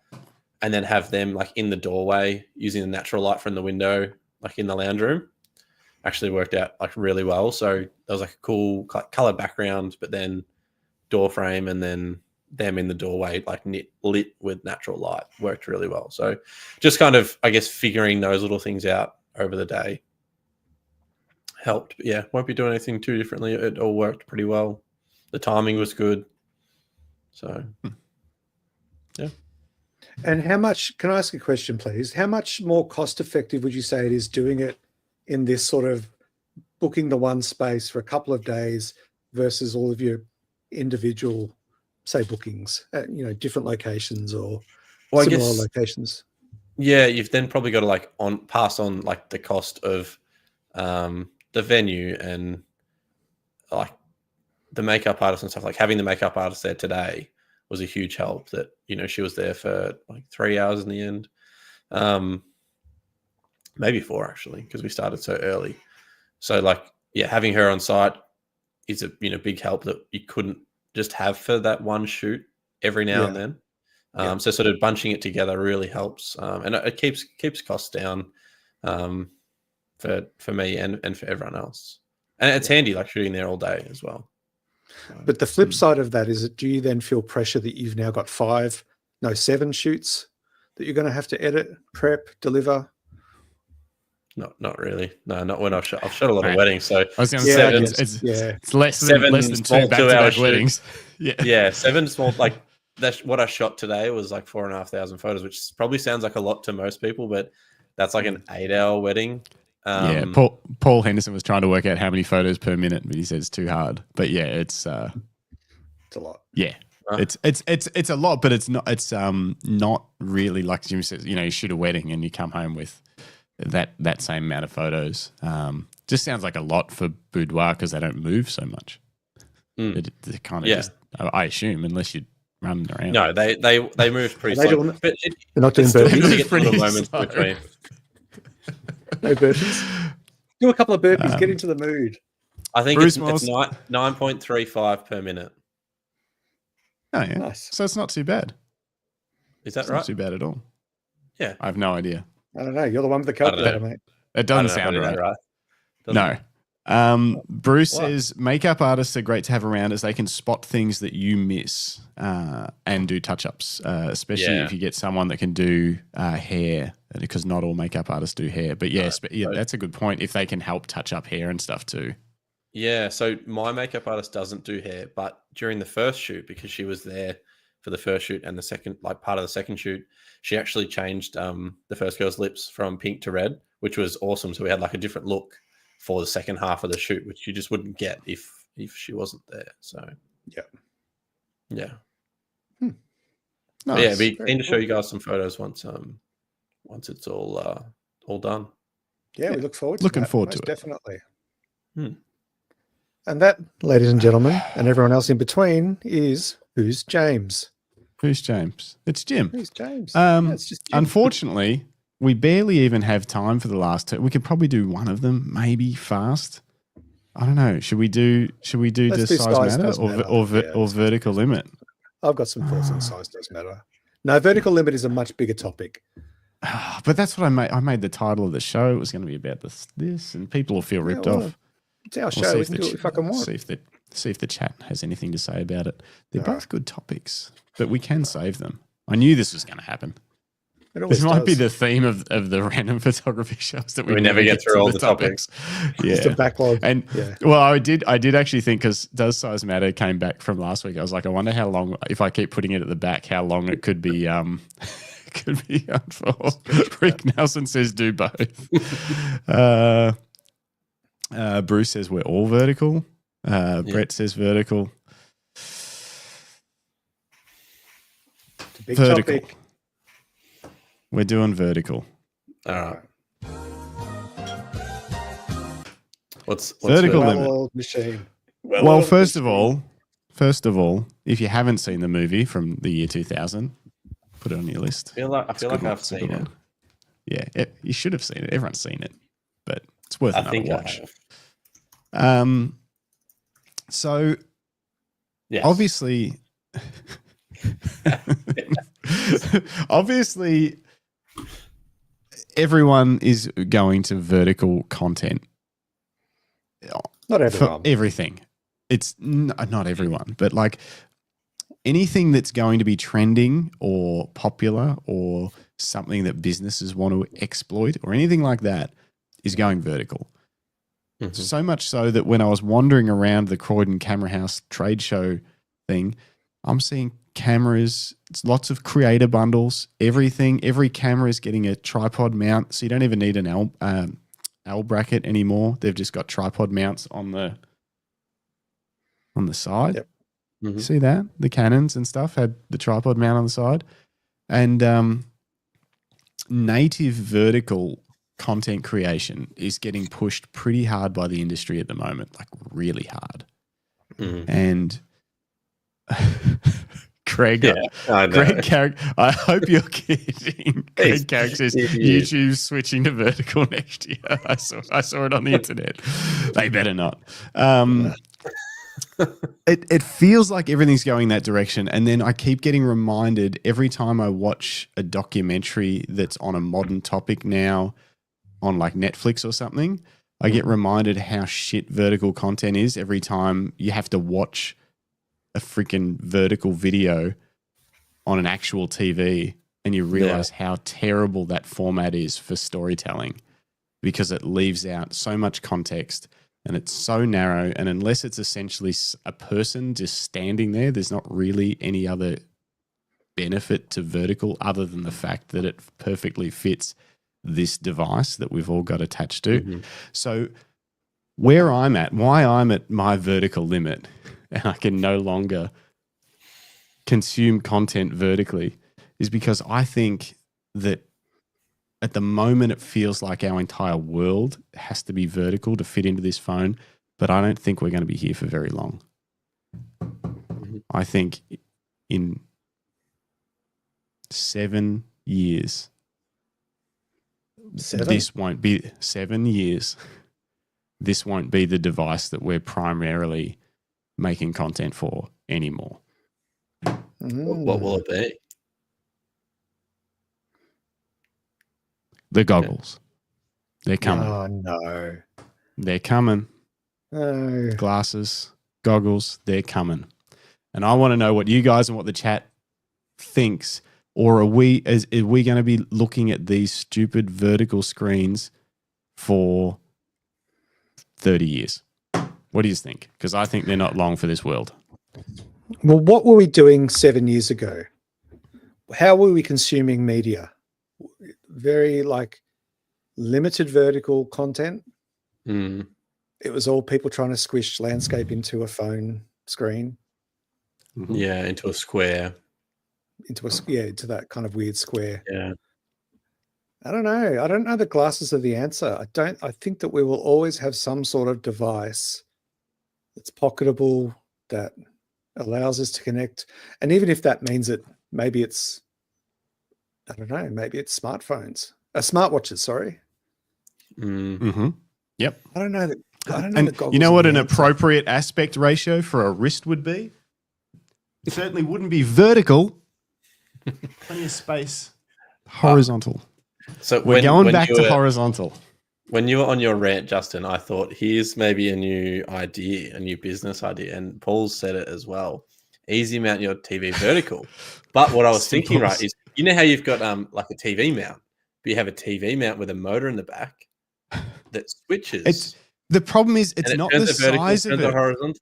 and then have them in the doorway using the natural light from the window, in the lounge room. Actually worked out really well. So there was a cool color background, but then door frame, and then them in the doorway lit with natural light worked really well. So just kind of, I guess, figuring those little things out over the day helped. But won't be doing anything too differently. It all worked pretty well. The timing was good. So And how much, can I ask a question, please? How much more cost effective would you say it is doing it in this sort of booking the one space for a couple of days versus all of your individual, say, bookings at different locations or similar locations? Yeah, you've then probably got to pass on like the cost of the venue and like the makeup artist and stuff. Like having the makeup artist there today was a huge help. That she was there for like 3 hours in the end, maybe 4 actually, because we started so early. So having her on site is a big help that you couldn't just have for that one shoot every now and then. So sort of bunching it together really helps, and it keeps costs down for me and for everyone else. And it's handy shooting there all day as well. But the flip side of that is, do you then feel pressure that you've now got 7 shoots that you're going to have to edit, prep, deliver? Not really. No, not when I've shot a lot of weddings. So I was going to say it's less than 2 back-to-back weddings. Yeah, 7 small. That's what I shot today was 4,500 photos, which probably sounds like a lot to most people, but that's like an 8-hour wedding. Paul Henderson was trying to work out how many photos per minute, but he said it's too hard. But yeah, it's a lot. Yeah, it's a lot, but it's not. It's not really like Jim says. You shoot a wedding and you come home with that same amount of photos. Just sounds like a lot for Boudoir because they don't move so much. It kind of just, I assume, unless you run around. No, they move pretty slow. They're not doing burpees. Little moments between. No burpees. Do a couple of burpees. Get into the mood. I think it's 9.35 per minute. Oh yeah, nice. So it's not too bad. Is that it's right? Not too bad at all. Yeah, I have no idea. I don't know. You're the one with the calculator, mate. It doesn't sound right. No. Bruce says makeup artists are great to have around as they can spot things that you miss and do touch-ups, especially if you get someone that can do hair, because not all makeup artists do hair. But that's a good point. If they can help touch up hair and stuff too. Yeah, so my makeup artist doesn't do hair, but during the first shoot, because she was there for the first shoot and the second, part of the second shoot, she actually changed the first girl's lips from pink to red, which was awesome. So we had a different look for the second half of the shoot, which you just wouldn't get if she wasn't there. So yeah. Nice. Yeah, be keen to show you guys some photos once it's all done. Yeah, we look forward to Looking that, forward to most it. Definitely. And that, ladies and gentlemen, and everyone else in between, is Who's James? Who's James? It's Jim. Who's James? It's just Jim. Unfortunately, we barely even have time for the last two. We could probably do one of them, maybe fast. I don't know. Should we do just size matter or vertical limit? I've got some thoughts on size does matter. No, vertical limit is a much bigger topic. But that's what I made. I made the title of the show. It was going to be about this, and people will feel ripped off. It's our show. We can do what we fucking want. See if the chat has anything to say about it. They're both good topics, but we can save them. I knew this was going to happen. This might be the theme of the random photography shows that we never get through all the topics. Yeah, it's a backlog. And well, I did actually think, because Does Size Matter came back from last week. I was like, I wonder how long, if I keep putting it at the back, how long it could be. Could be on for. Rick Nelson says do both. Bruce says we're all vertical. Brett says vertical. It's a big vertical. Topic. We're doing vertical. All right. What's vertical limit? Machine. Well, first of all, if you haven't seen the movie from the year 2000, put it on your list. I feel like I've seen it. Yeah, you should have seen it. Everyone's seen it, but it's worth another watch. So, yes. Obviously, everyone is going to vertical content. Not everyone. For everything. It's not everyone, but anything that's going to be trending or popular or something that businesses want to exploit or anything like that is going vertical. Mm-hmm. So much so that when I was wandering around the Croydon Camera House trade show thing, I'm seeing cameras, it's lots of creator bundles, everything. Every camera is getting a tripod mount, so you don't even need L bracket anymore. They've just got tripod mounts on the side. Yep. You see that? The Canons and stuff had the tripod mount on the side. And native vertical content creation is getting pushed pretty hard by the industry at the moment, like really hard. And Greg, I hope you're kidding. Greg Carrick says YouTube's switching to vertical next year. I saw it on the internet. They better not. It feels like everything's going that direction, and then I keep getting reminded every time I watch a documentary that's on a modern topic now on like Netflix or something. I get reminded how shit vertical content is every time you have to watch a freaking vertical video on an actual TV, and you realize how terrible that format is for storytelling, because it leaves out so much context. And it's so narrow, and unless it's essentially a person just standing there, there's not really any other benefit to vertical other than the fact that it perfectly fits this device that we've all got attached to. So where I'm at, why I'm at my vertical limit, and I can no longer consume content vertically, is because I think that at the moment, it feels like our entire world has to be vertical to fit into this phone, but I don't think we're going to be here for very long. I think in 7 years, this won't be 7 years. This won't be the device that we're primarily making content for anymore. What will it be? The goggles. They're coming. Oh, no. They're coming. No. Glasses, goggles, they're coming. And I want to know what you guys and what the chat thinks. Or are we going to be looking at these stupid vertical screens for 30 years? What do you think? Because I think they're not long for this world. Well, what were we doing 7 years ago? How were we consuming media? Very like limited vertical content. It was all people trying to squish landscape into a phone screen. Yeah, into a square. Into that kind of weird square. Yeah. I don't know. I don't know the glasses are the answer. I think that we will always have some sort of device that's pocketable, that allows us to connect. And even if that means that maybe it's, I don't know, maybe it's smartphones, smartwatches, sorry. Yep. I don't know. And you know what an appropriate aspect ratio for a wrist would be? It certainly wouldn't be vertical. Plenty of space. Horizontal. So we're going back to horizontal. When you were on your rant, Justin, I thought, here's maybe a new idea, a new business idea. And Paul said it as well. Easy mount your TV vertical. But what I was thinking, right, is you know how you've got like a TV mount, but you have a TV mount with a motor in the back that switches. The problem is it's not the size of it.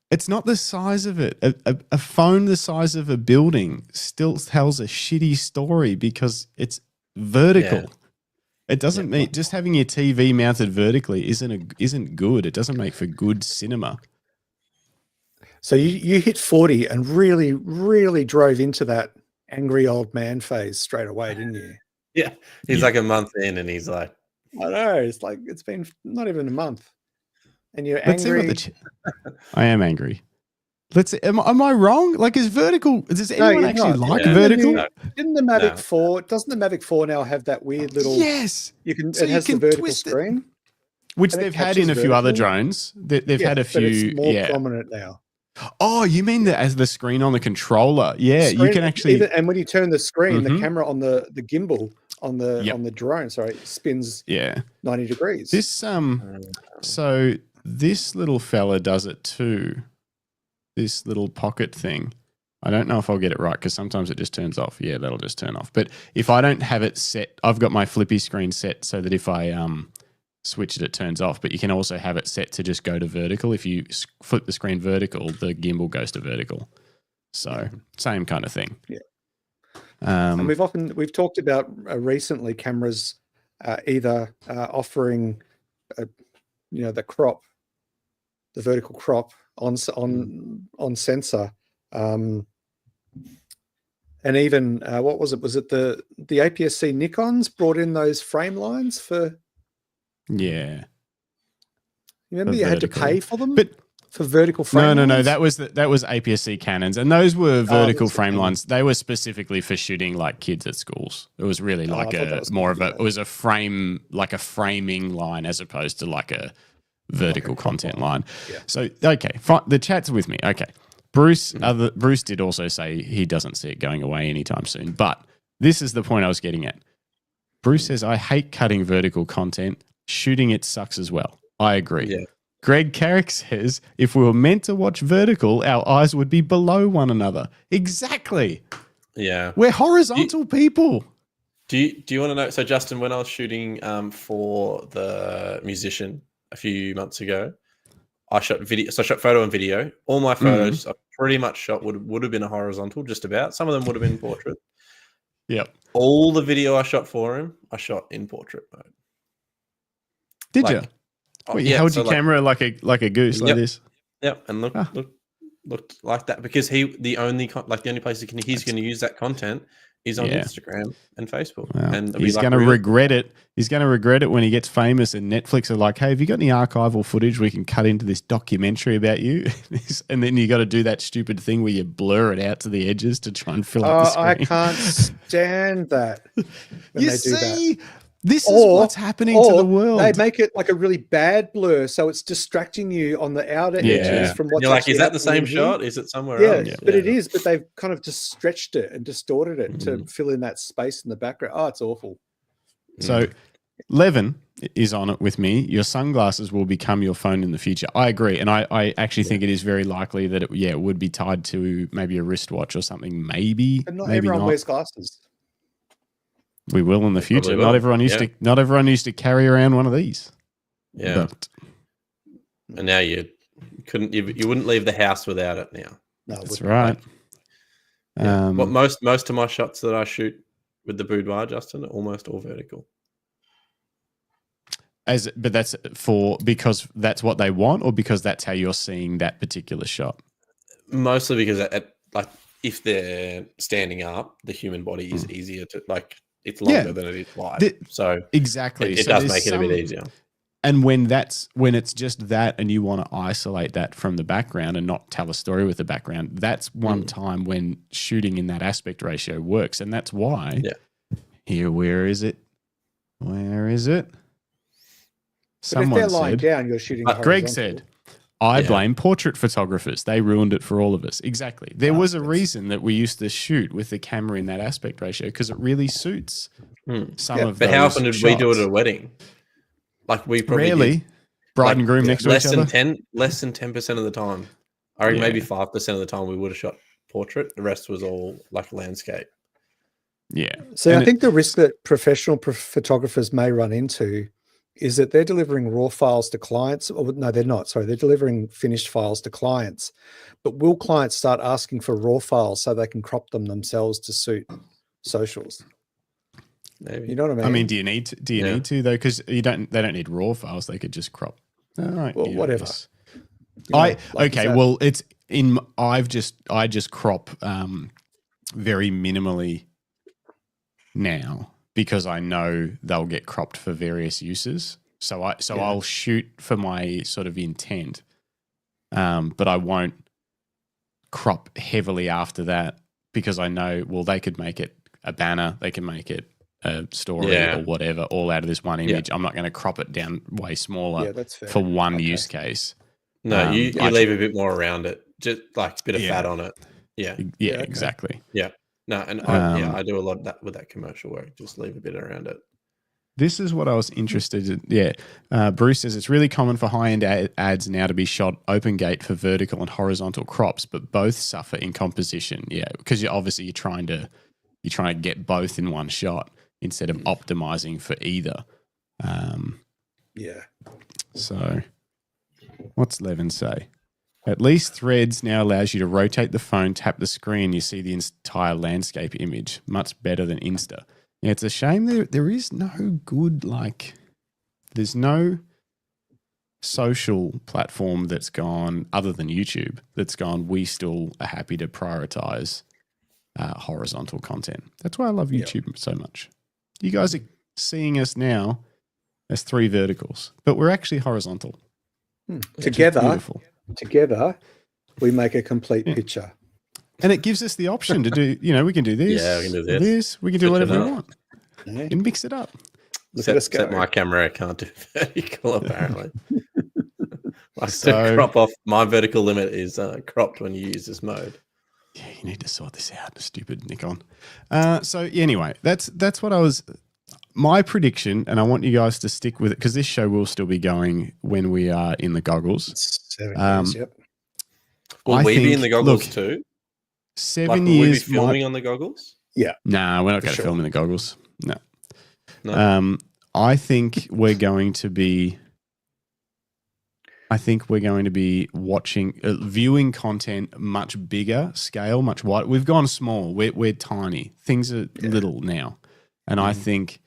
It's not the size of it. A phone the size of a building still tells a shitty story because it's vertical. Yeah. It doesn't mean just having your TV mounted vertically isn't good. It doesn't make for good cinema. So you hit 40 and really, really drove into that angry old man phase straight away, didn't you? Yeah. He's like a month in and he's like, I know. It's like it's been not even a month. And you're angry. I am angry. Let's see. Am I wrong? Like, is vertical? Does anyone actually like vertical? Didn't the Mavic 4? Doesn't the Mavic 4 now have that weird little? Yes. It has the vertical screen, which they've had in a few other drones. They've had a few. But it's more prominent now. Oh, you mean as the screen on the controller? Yeah, you can actually. And when you turn the screen, the camera on the gimbal on the drone, spins 90 degrees. This so this little fella does it too. This little pocket thing. I don't know if I'll get it right because sometimes it just turns off. Yeah, that'll just turn off. But if I don't have it set, I've got my flippy screen set so that if I switch it turns off. But you can also have it set to just go to vertical. If you flip the screen vertical, the gimbal goes to vertical. So same kind of thing. Yeah. And we've talked about recently cameras either offering the crop, the vertical crop on sensor. And even what was it? Was it the APS-C Nikons brought in those frame lines for? Yeah. Remember For you had to vertical. pay for them, But for vertical frame. no. lines? That was APS-C Canons, and those were vertical that's frame okay. lines. They were specifically for shooting like kids at schools. It was really like I thought that was it was a frame, like a framing line, as opposed to like a vertical content line. Yeah. So okay, fine. The chat's with me. Okay, Bruce. Bruce did also say he doesn't see it going away anytime soon. But this is the point I was getting at. Bruce says, I hate cutting vertical content. Shooting it sucks as well. I agree. Yeah. Greg Carrick says, if we were meant to watch vertical, our eyes would be below one another. Exactly. Yeah. We're horizontal people. Do you want to know? So, Justin, when I was shooting for the musician a few months ago, I shot video. So I shot photo and video. All my photos I pretty much shot would have been a horizontal, just about. Some of them would have been portrait. Yep. All the video I shot for him, I shot in portrait mode. Did you? Wait, you held your like, camera like a goose like this? Yep, and looked like that because the only place he's going to use that content is on Instagram and Facebook. Well, and he's going to regret it. He's going to regret it when he gets famous and Netflix are like, hey, have you got any archival footage we can cut into this documentary about you? And then you got to do that stupid thing where you blur it out to the edges to try and fill up the screen. I can't stand that. When you they do see? that. This is what's happening to the world. They make it like a really bad blur, so it's distracting you on the outer edges from what's You're like, is that the same happening shot? Is it somewhere else? Yeah, but it is. But they've kind of just stretched it and distorted it to fill in that space in the background. Oh, it's awful. So Levin is on it with me. Your sunglasses will become your phone in the future. I agree. And I actually think it is very likely that it would be tied to maybe a wristwatch or something. Maybe. But not maybe everyone wears glasses. We will in the future. Will. Not everyone used to carry around one of these. Yeah. But, and now you wouldn't leave the house without it now. No, that's right. But most of my shots that I shoot with the Boudoir, Justin, are almost all vertical. But that's because that's what they want, or because that's how you're seeing that particular shot? Mostly because if they're standing up, the human body is easier to it's longer than it is live. So exactly, it does make it a bit easier. And when it's just that, and you want to isolate that from the background and not tell a story with the background, that's one time when shooting in that aspect ratio works, and that's why. Yeah. Here, where is it? Where is it? But if they're lying down, you're shooting. Greg said, I blame portrait photographers. They ruined it for all of us. Exactly. There was a reason that we used to shoot with the camera in that aspect ratio, because it really suits some of those. But how often did we do it at a wedding? Like we probably rarely. Bride and groom next to each other? Less than 10% of the time. I reckon maybe 5% of the time we would have shot portrait. The rest was all like landscape. Yeah. So I think the risk that professional photographers may run into is that they're delivering raw files to clients. Or no, they're not. Sorry, they're delivering finished files to clients. But will clients start asking for raw files so they can crop them themselves to suit socials? Maybe. You know what I mean? I mean, do you need to though? Because they don't need raw files. They could just crop. All right. Well, whatever. Well, it's in. I just crop very minimally now, because I know they'll get cropped for various uses. So I'll shoot for my sort of intent, but I won't crop heavily after that, because I know, well, they could make it a banner, they can make it a story or whatever, all out of this one image. I'm not going to crop it down way smaller for one use case. No, you leave a bit more around it, just like a bit of fat on it. Yeah, exactly. Yeah. No, and I do a lot of that with that commercial work. Just leave a bit around it. This is what I was interested in. Yeah. Bruce says it's really common for high-end ads now to be shot open gate for vertical and horizontal crops, but both suffer in composition. Yeah, because you're trying to get both in one shot instead of optimizing for either. So what's Levin say? At least Threads now allows you to rotate the phone, tap the screen, you see the entire landscape image. Much better than Insta. Yeah, it's a shame there is no good, there's no social platform that's gone, other than YouTube, that's gone, we still are happy to prioritize horizontal content. That's why I love YouTube so much. You guys are seeing us now as 3 verticals, but we're actually horizontal. Together, we make a complete picture. And it gives us the option to do, we can do this. Yeah, we can do this. We can do whatever we want. You can mix it up. Except my camera can't do vertical, apparently. Crop off. My vertical limit is cropped when you use this mode. Yeah, you need to sort this out, stupid Nikon. Anyway, that's what I was. My prediction, and I want you guys to stick with it because this show will still be going when we are in the goggles. 7 years, yep. Will we be in the goggles too? 7 Will years. we be filming on the goggles? Yeah. No, we're not going to film in the goggles. No. I think we're going to be. Watching, viewing content much bigger scale, much wider. We've gone small. We're tiny. Things are little now, and I think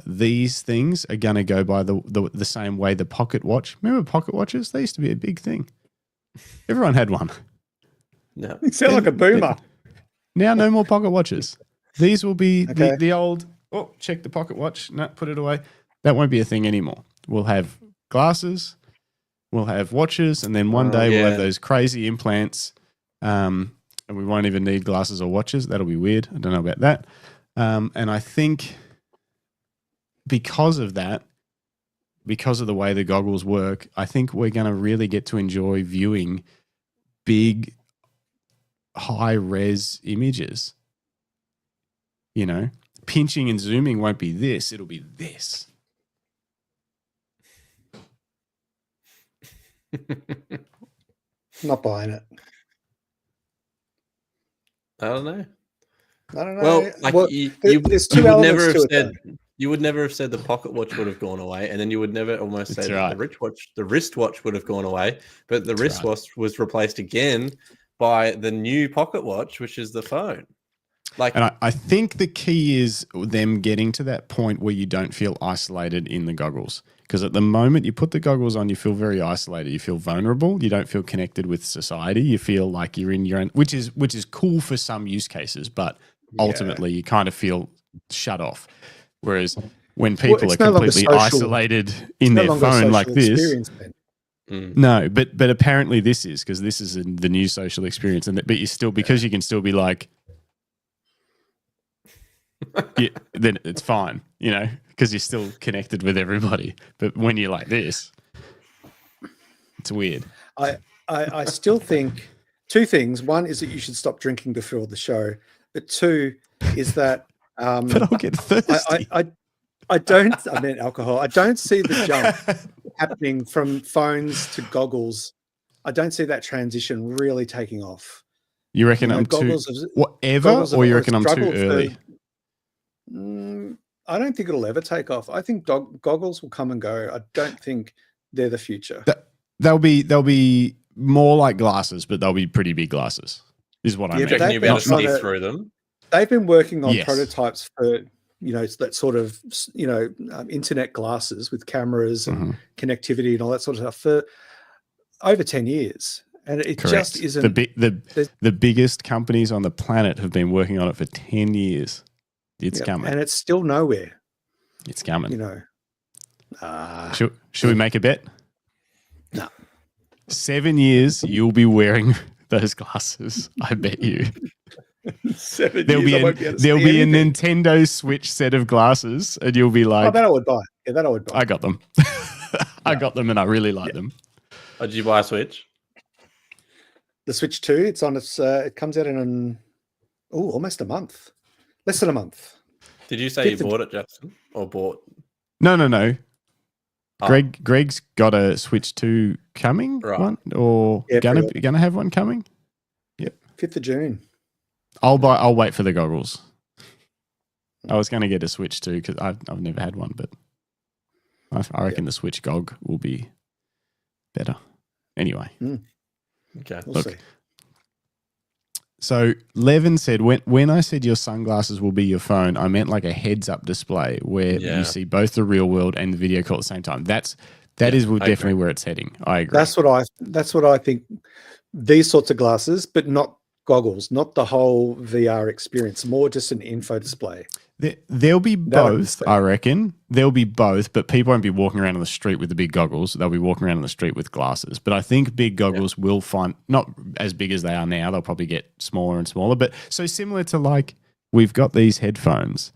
these things are going to go by the same way the pocket watch. Remember pocket watches? They used to be a big thing. Everyone had one. No, you sound like a boomer. Now, no more pocket watches. These will be the old. Oh, check the pocket watch. No, put it away. That won't be a thing anymore. We'll have glasses. We'll have watches, and then one day we'll have those crazy implants, and we won't even need glasses or watches. That'll be weird. I don't know about that. And I think because of that, because of the way the goggles work, I think we're going to really get to enjoy viewing big, high-res images. Pinching and zooming won't be this. It'll be this. Not buying it. I don't know. Well, there's 2 elements to it. You would never have said the pocket watch would have gone away, and then you would never almost say that the wristwatch would have gone away, but the wristwatch was replaced again by the new pocket watch, which is the phone. And I think the key is them getting to that point where you don't feel isolated in the goggles. Because at the moment you put the goggles on, you feel very isolated. You feel vulnerable. You don't feel connected with society. You feel like you're in your own, which is cool for some use cases, but ultimately you kind of feel shut off. Whereas when people are completely isolated in their phone like this, no, but apparently this is, because this is the new social experience, but you still, because you can still be like, then it's fine, because you're still connected with everybody. But when you're like this, it's weird. I still think 2 things. One is that you should stop drinking before the show. But 2 is that but I'll get thirsty. I meant alcohol. I don't see the jump happening from phones to goggles. I don't see that transition really taking off. You reckon I'm too whatever, or you reckon I'm too early? I don't think it'll ever take off. I think goggles will come and go. I don't think they're the future. They'll be more like glasses, but they'll be pretty big glasses. Is what I mean. You'll be able to see through them. They've been working on prototypes for that sort of internet glasses with cameras and connectivity and all that sort of stuff for over 10 years. And it just isn't. The biggest companies on the planet have been working on it for 10 years. It's coming. And it's still nowhere. It's coming. Should we make a bet? No. 7 years, you'll be wearing those glasses. I bet you. 7 there'll years. There'll be a Nintendo Switch set of glasses, and you'll be like, "Oh, that I would buy." Yeah, that I would buy. I got them. I got them, and I really like them. Oh, did you buy a Switch? The Switch 2. It's on its. It comes out in almost a month. Less than a month. Did you say you bought it, Jackson, or bought? No. Oh. Greg's got a Switch 2 coming, one, or gonna have one coming. Yep, 5th of June. I'll wait for the goggles. I was going to get a Switch 2 because I've never had one, but I reckon the Switch GOG will be better. Anyway, okay, we'll see. So Levin said, when I said your sunglasses will be your phone, I meant like a heads-up display where you see both the real world and the video call at the same time. That's That is definitely where it's heading. I agree. That's what I think. These sorts of glasses, but not goggles, not the whole VR experience, more just an info display. There'll be both, I reckon. There'll be both, but people won't be walking around on the street with the big goggles. They'll be walking around on the street with glasses. But I think big goggles will find, not as big as they are now, they'll probably get smaller and smaller. But so similar to like, we've got these headphones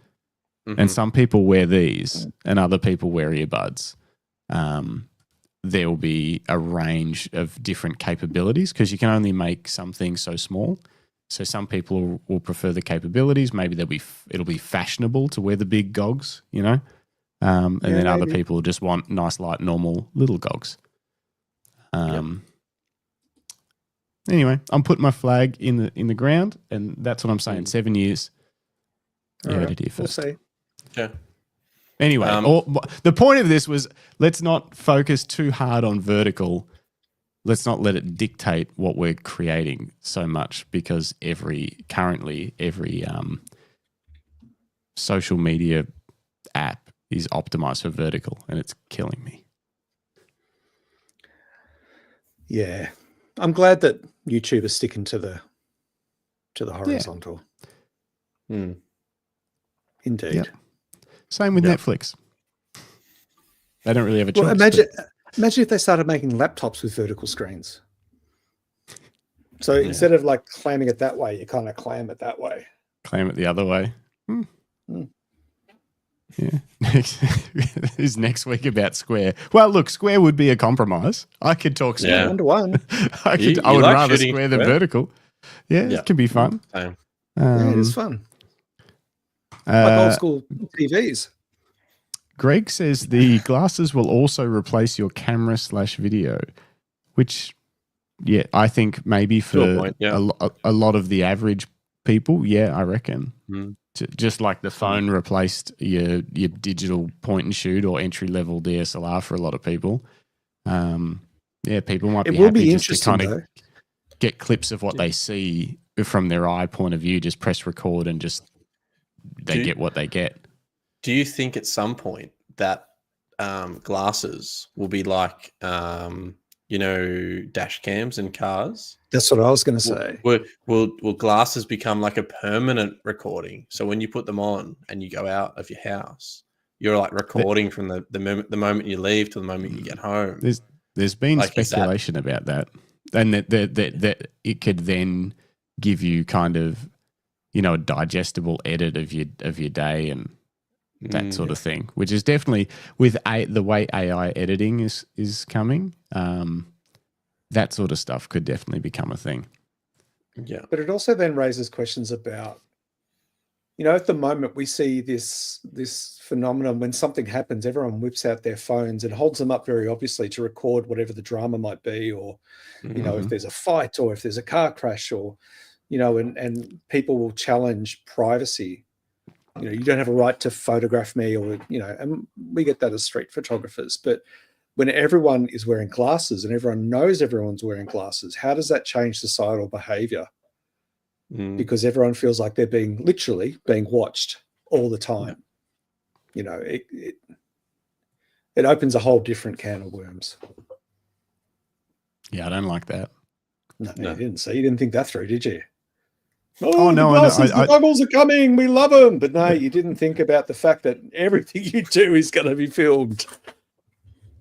and some people wear these and other people wear earbuds. There will be a range of different capabilities because you can only make some things so small. So some people will prefer the capabilities. Maybe it'll be fashionable to wear the big gogs, you know, and then other people just want nice, light, normal little gogs. Anyway, I'm putting my flag in the ground, and that's what I'm saying. 7 years. You heard it here first. We'll see. Yeah. Anyway, the point of this was let's not focus too hard on vertical. Let's not let it dictate what we're creating so much because currently every social media app is optimized for vertical and it's killing me. Yeah. I'm glad that YouTube is sticking to the horizontal. Yeah. Indeed. Yep. Same with Netflix. They don't really have a choice. Well, imagine if they started making laptops with vertical screens. So instead of like clamming it that way, you kind of clam it that way. Clam it the other way. Yeah. Is next week about Square? Well, look, Square would be a compromise. I could talk Square. Yeah. 1 to 1. I would like rather Square than vertical. Yeah, it can be fun. Yeah, it is fun. Like old school TVs. Greg says the glasses will also replace your camera / video, which, I think maybe for a lot of the average people, I reckon. Just like the phone replaced your digital point and shoot or entry level DSLR for a lot of people. People might be happy just to kind of get clips of what they see from their eye point of view, just press record and just get what they get. Do you think at some point that glasses will be like, dash cams in cars? That's what I was going to say. Will glasses become like a permanent recording? So when you put them on and you go out of your house, you're like recording from the moment you leave to the moment you get home. There's been speculation about that, and that it could then give you kind of, a digestible edit of your day and that sort of thing, which is definitely with the way AI editing is coming. That sort of stuff could definitely become a thing. Yeah, but it also then raises questions about, at the moment we see this phenomenon when something happens, everyone whips out their phones and holds them up very obviously to record whatever the drama might be, or if there's a fight or if there's a car crash, or and people will challenge privacy. You don't have a right to photograph me, or and we get that as street photographers. But when everyone is wearing glasses and everyone knows everyone's wearing glasses, how does that change societal behavior? Because everyone feels like they're literally being watched all the time. It opens a whole different can of worms. Yeah, I don't like that. No. You didn't. So you didn't think that through, did you? Oh no, the goggles are coming. We love them. But no, you didn't think about the fact that everything you do is going to be filmed.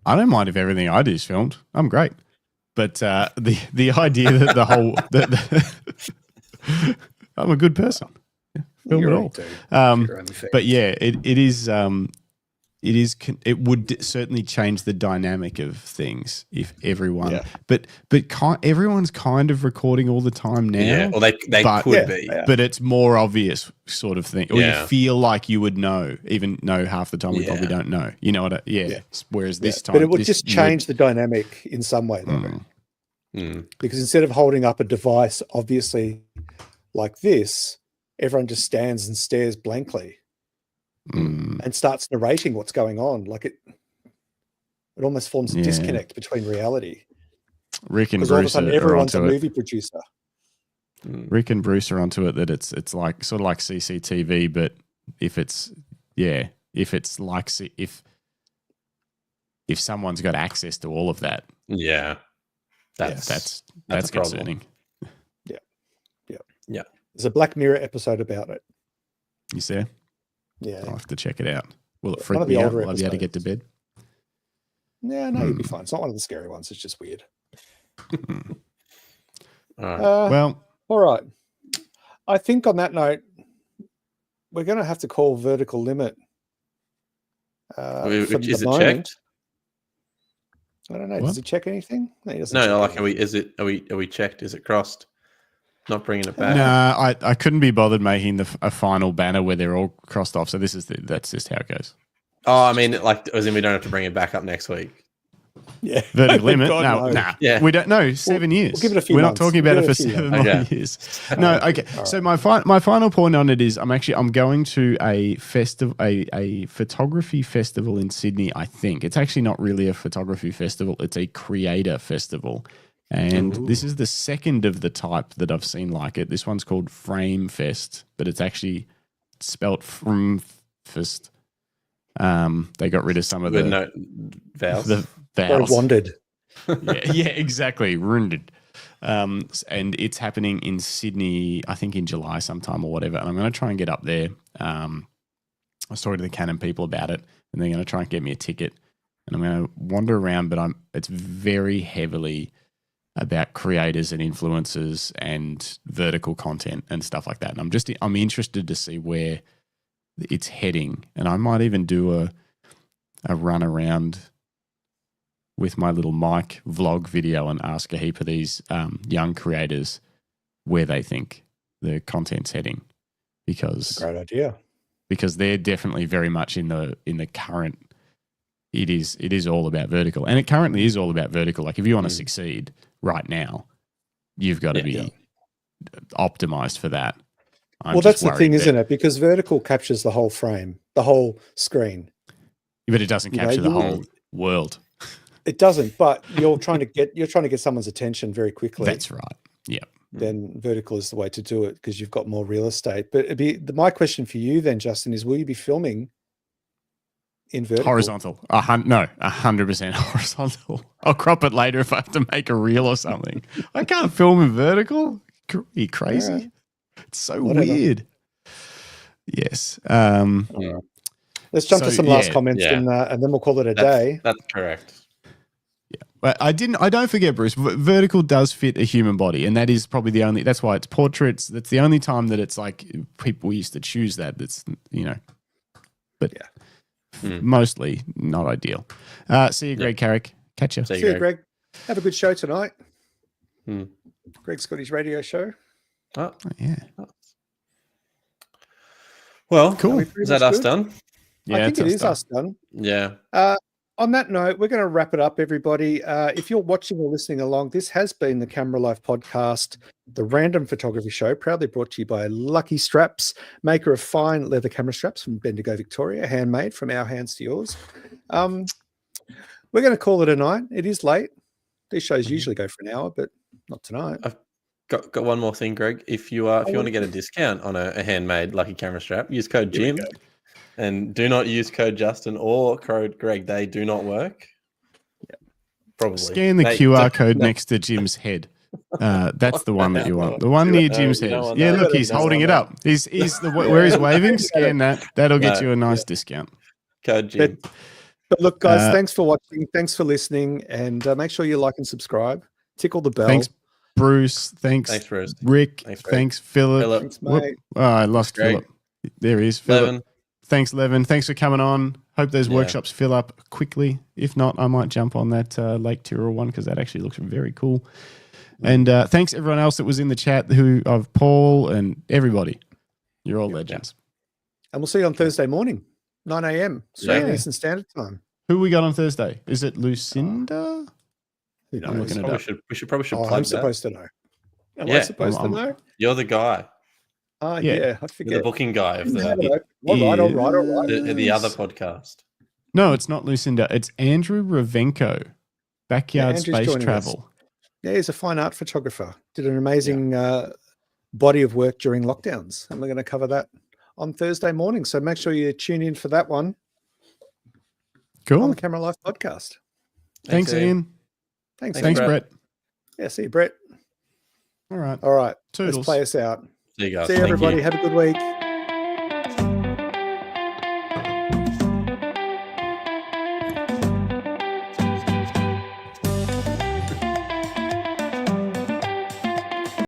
I don't mind if everything I do is filmed. I'm great. But the idea that the whole I'm a good person. Yeah, film it all. But yeah, it would certainly change the dynamic of things if everyone, but everyone's kind of recording all the time now. Yeah, or they could be, but it's more obvious sort of thing, or you feel like you would know, even though half the time we probably don't know. You know what? Whereas this time, but it would just change the dynamic in some way, though. Because instead of holding up a device, obviously like this, everyone just stands and stares blankly. And starts narrating what's going on. Like it almost forms a disconnect between reality. Rick and Bruce all of a sudden everyone's a onto movie producer. Rick and Bruce are onto it that it's like sort of like CCTV, but if if someone's got access to all of that, that's concerning. Yeah. There's a Black Mirror episode about it. You see? Yeah. I'll have to check it out. Will it freak me out? Will I be able to get to bed? Yeah, no, you'll be fine. It's not one of the scary ones. It's just weird. All right. All right. I think on that note, we're going to have to call Vertical Limit. Is it checked? I don't know. What? Does it check anything? No, like, are we checked? Is it crossed? Not bringing it back. No, I couldn't be bothered making a final banner where they're all crossed off. So that's just how it goes. Oh, I mean, like, as in we don't have to bring it back up next week. Yeah, Vertical limit. Yeah, we don't know. 7 years. We'll give it a few. We're months. not talking about it for 7 more years. No, okay. Right. So my final point on it is I'm going to a photography festival in Sydney. I think it's actually not really a photography festival. It's a creator festival, and this is the second of the type that I've seen like it. This one's called Frame Fest, but it's actually spelt From Fest. They got rid of some of the vowels. The vowels. Wandered. yeah, exactly. Runded. And it's happening in Sydney, I think in July sometime or whatever. And I'm going to try and get up there. I was talking to the Canon people about it, and they're going to try and get me a ticket. And I'm going to wander around, but it's very heavily about creators and influencers and vertical content and stuff like that. And I'm interested to see where it's heading, and I might even do a run around with my little mic vlog video and ask a heap of these young creators where they think the content's heading, because that's a great idea. Because they're definitely very much in the current. It is all about vertical, and it currently is all about vertical. Like if you want to succeed right now, you've got to be optimized for that. Well, that's the thing, isn't it? Because vertical captures the whole frame, the whole screen. But it doesn't capture the whole world. It doesn't, but you're trying to get someone's attention very quickly. That's right. Yeah. Then vertical is the way to do it because you've got more real estate. But my question for you then, Justin, is will you be filming in vertical? Horizontal. 100% horizontal. I'll crop it later if I have to make a reel or something. I can't film in vertical. Are you crazy? Yeah. It's so weird. Yes. Let's jump to some last comments and then we'll call it a day. That's correct. Yeah. But I don't forget, Bruce, vertical does fit a human body, and that is probably the only, that's why it's portraits. That's the only time that it's like people used to choose that. That's, but mostly not ideal. See you, Greg Carrick. Catch you. See you, Greg. Have a good show tonight. Greg's got his radio show. Oh, yeah. Well, cool. Is that us done? Yeah, I think it is us done. Yeah. On that note, we're going to wrap it up, everybody. If you're watching or listening along, this has been the Camera Life podcast, the Random Photography Show, proudly brought to you by Lucky Straps, maker of fine leather camera straps from Bendigo, Victoria, handmade from our hands to yours. We're going to call it a night. It is late. These shows usually go for an hour, but not tonight. I've got one more thing, Greg. If you want to get a discount on a handmade Lucky camera strap, use code Jim. And do not use code Justin or code Greg. They do not work. Yeah, probably. Scan the QR code next to Jim's head. That's the one that you want. The one near Jim's head. Yeah, look, he's holding it up. He's where he's waving. Scan that. That'll get you a nice discount. Code Jim. But look, guys, thanks for watching. Thanks for listening. And make sure you like and subscribe. Tickle the bell. Thanks, Bruce. Thanks Bruce. Rick. Thanks, Philip. Thanks, mate. I lost Greg. Philip. There he is. Philip. Thanks, Levin. Thanks for coming on. Hope those workshops fill up quickly. If not, I might jump on that Lake Tyrrell one because that actually looks very cool. And thanks everyone else that was in the chat, of Paul and everybody. You're all legends. And we'll see you on Thursday morning, 9 a.m. Australian Eastern Standard Time. Who we got on Thursday? Is it Lucinda? Who knows? I'm looking it up. We probably should plug I'm that. supposed to know. Am I supposed to know? You're the guy. I forget. You're the booking guy of all right. The other podcast. No, it's not Lucinda. It's Andrew Ravenko, Backyard Space Travel. Yeah, he's a fine art photographer. Did an amazing body of work during lockdowns. And we're going to cover that on Thursday morning. So make sure you tune in for that one. Cool. on the Camera Life podcast. Thanks, Ian. Thanks, Thanks, Brett. Yeah, see you, Brett. All right. All right. Toodles. Let's play us out. See you guys. See you, Thank everybody. you. Have a good week.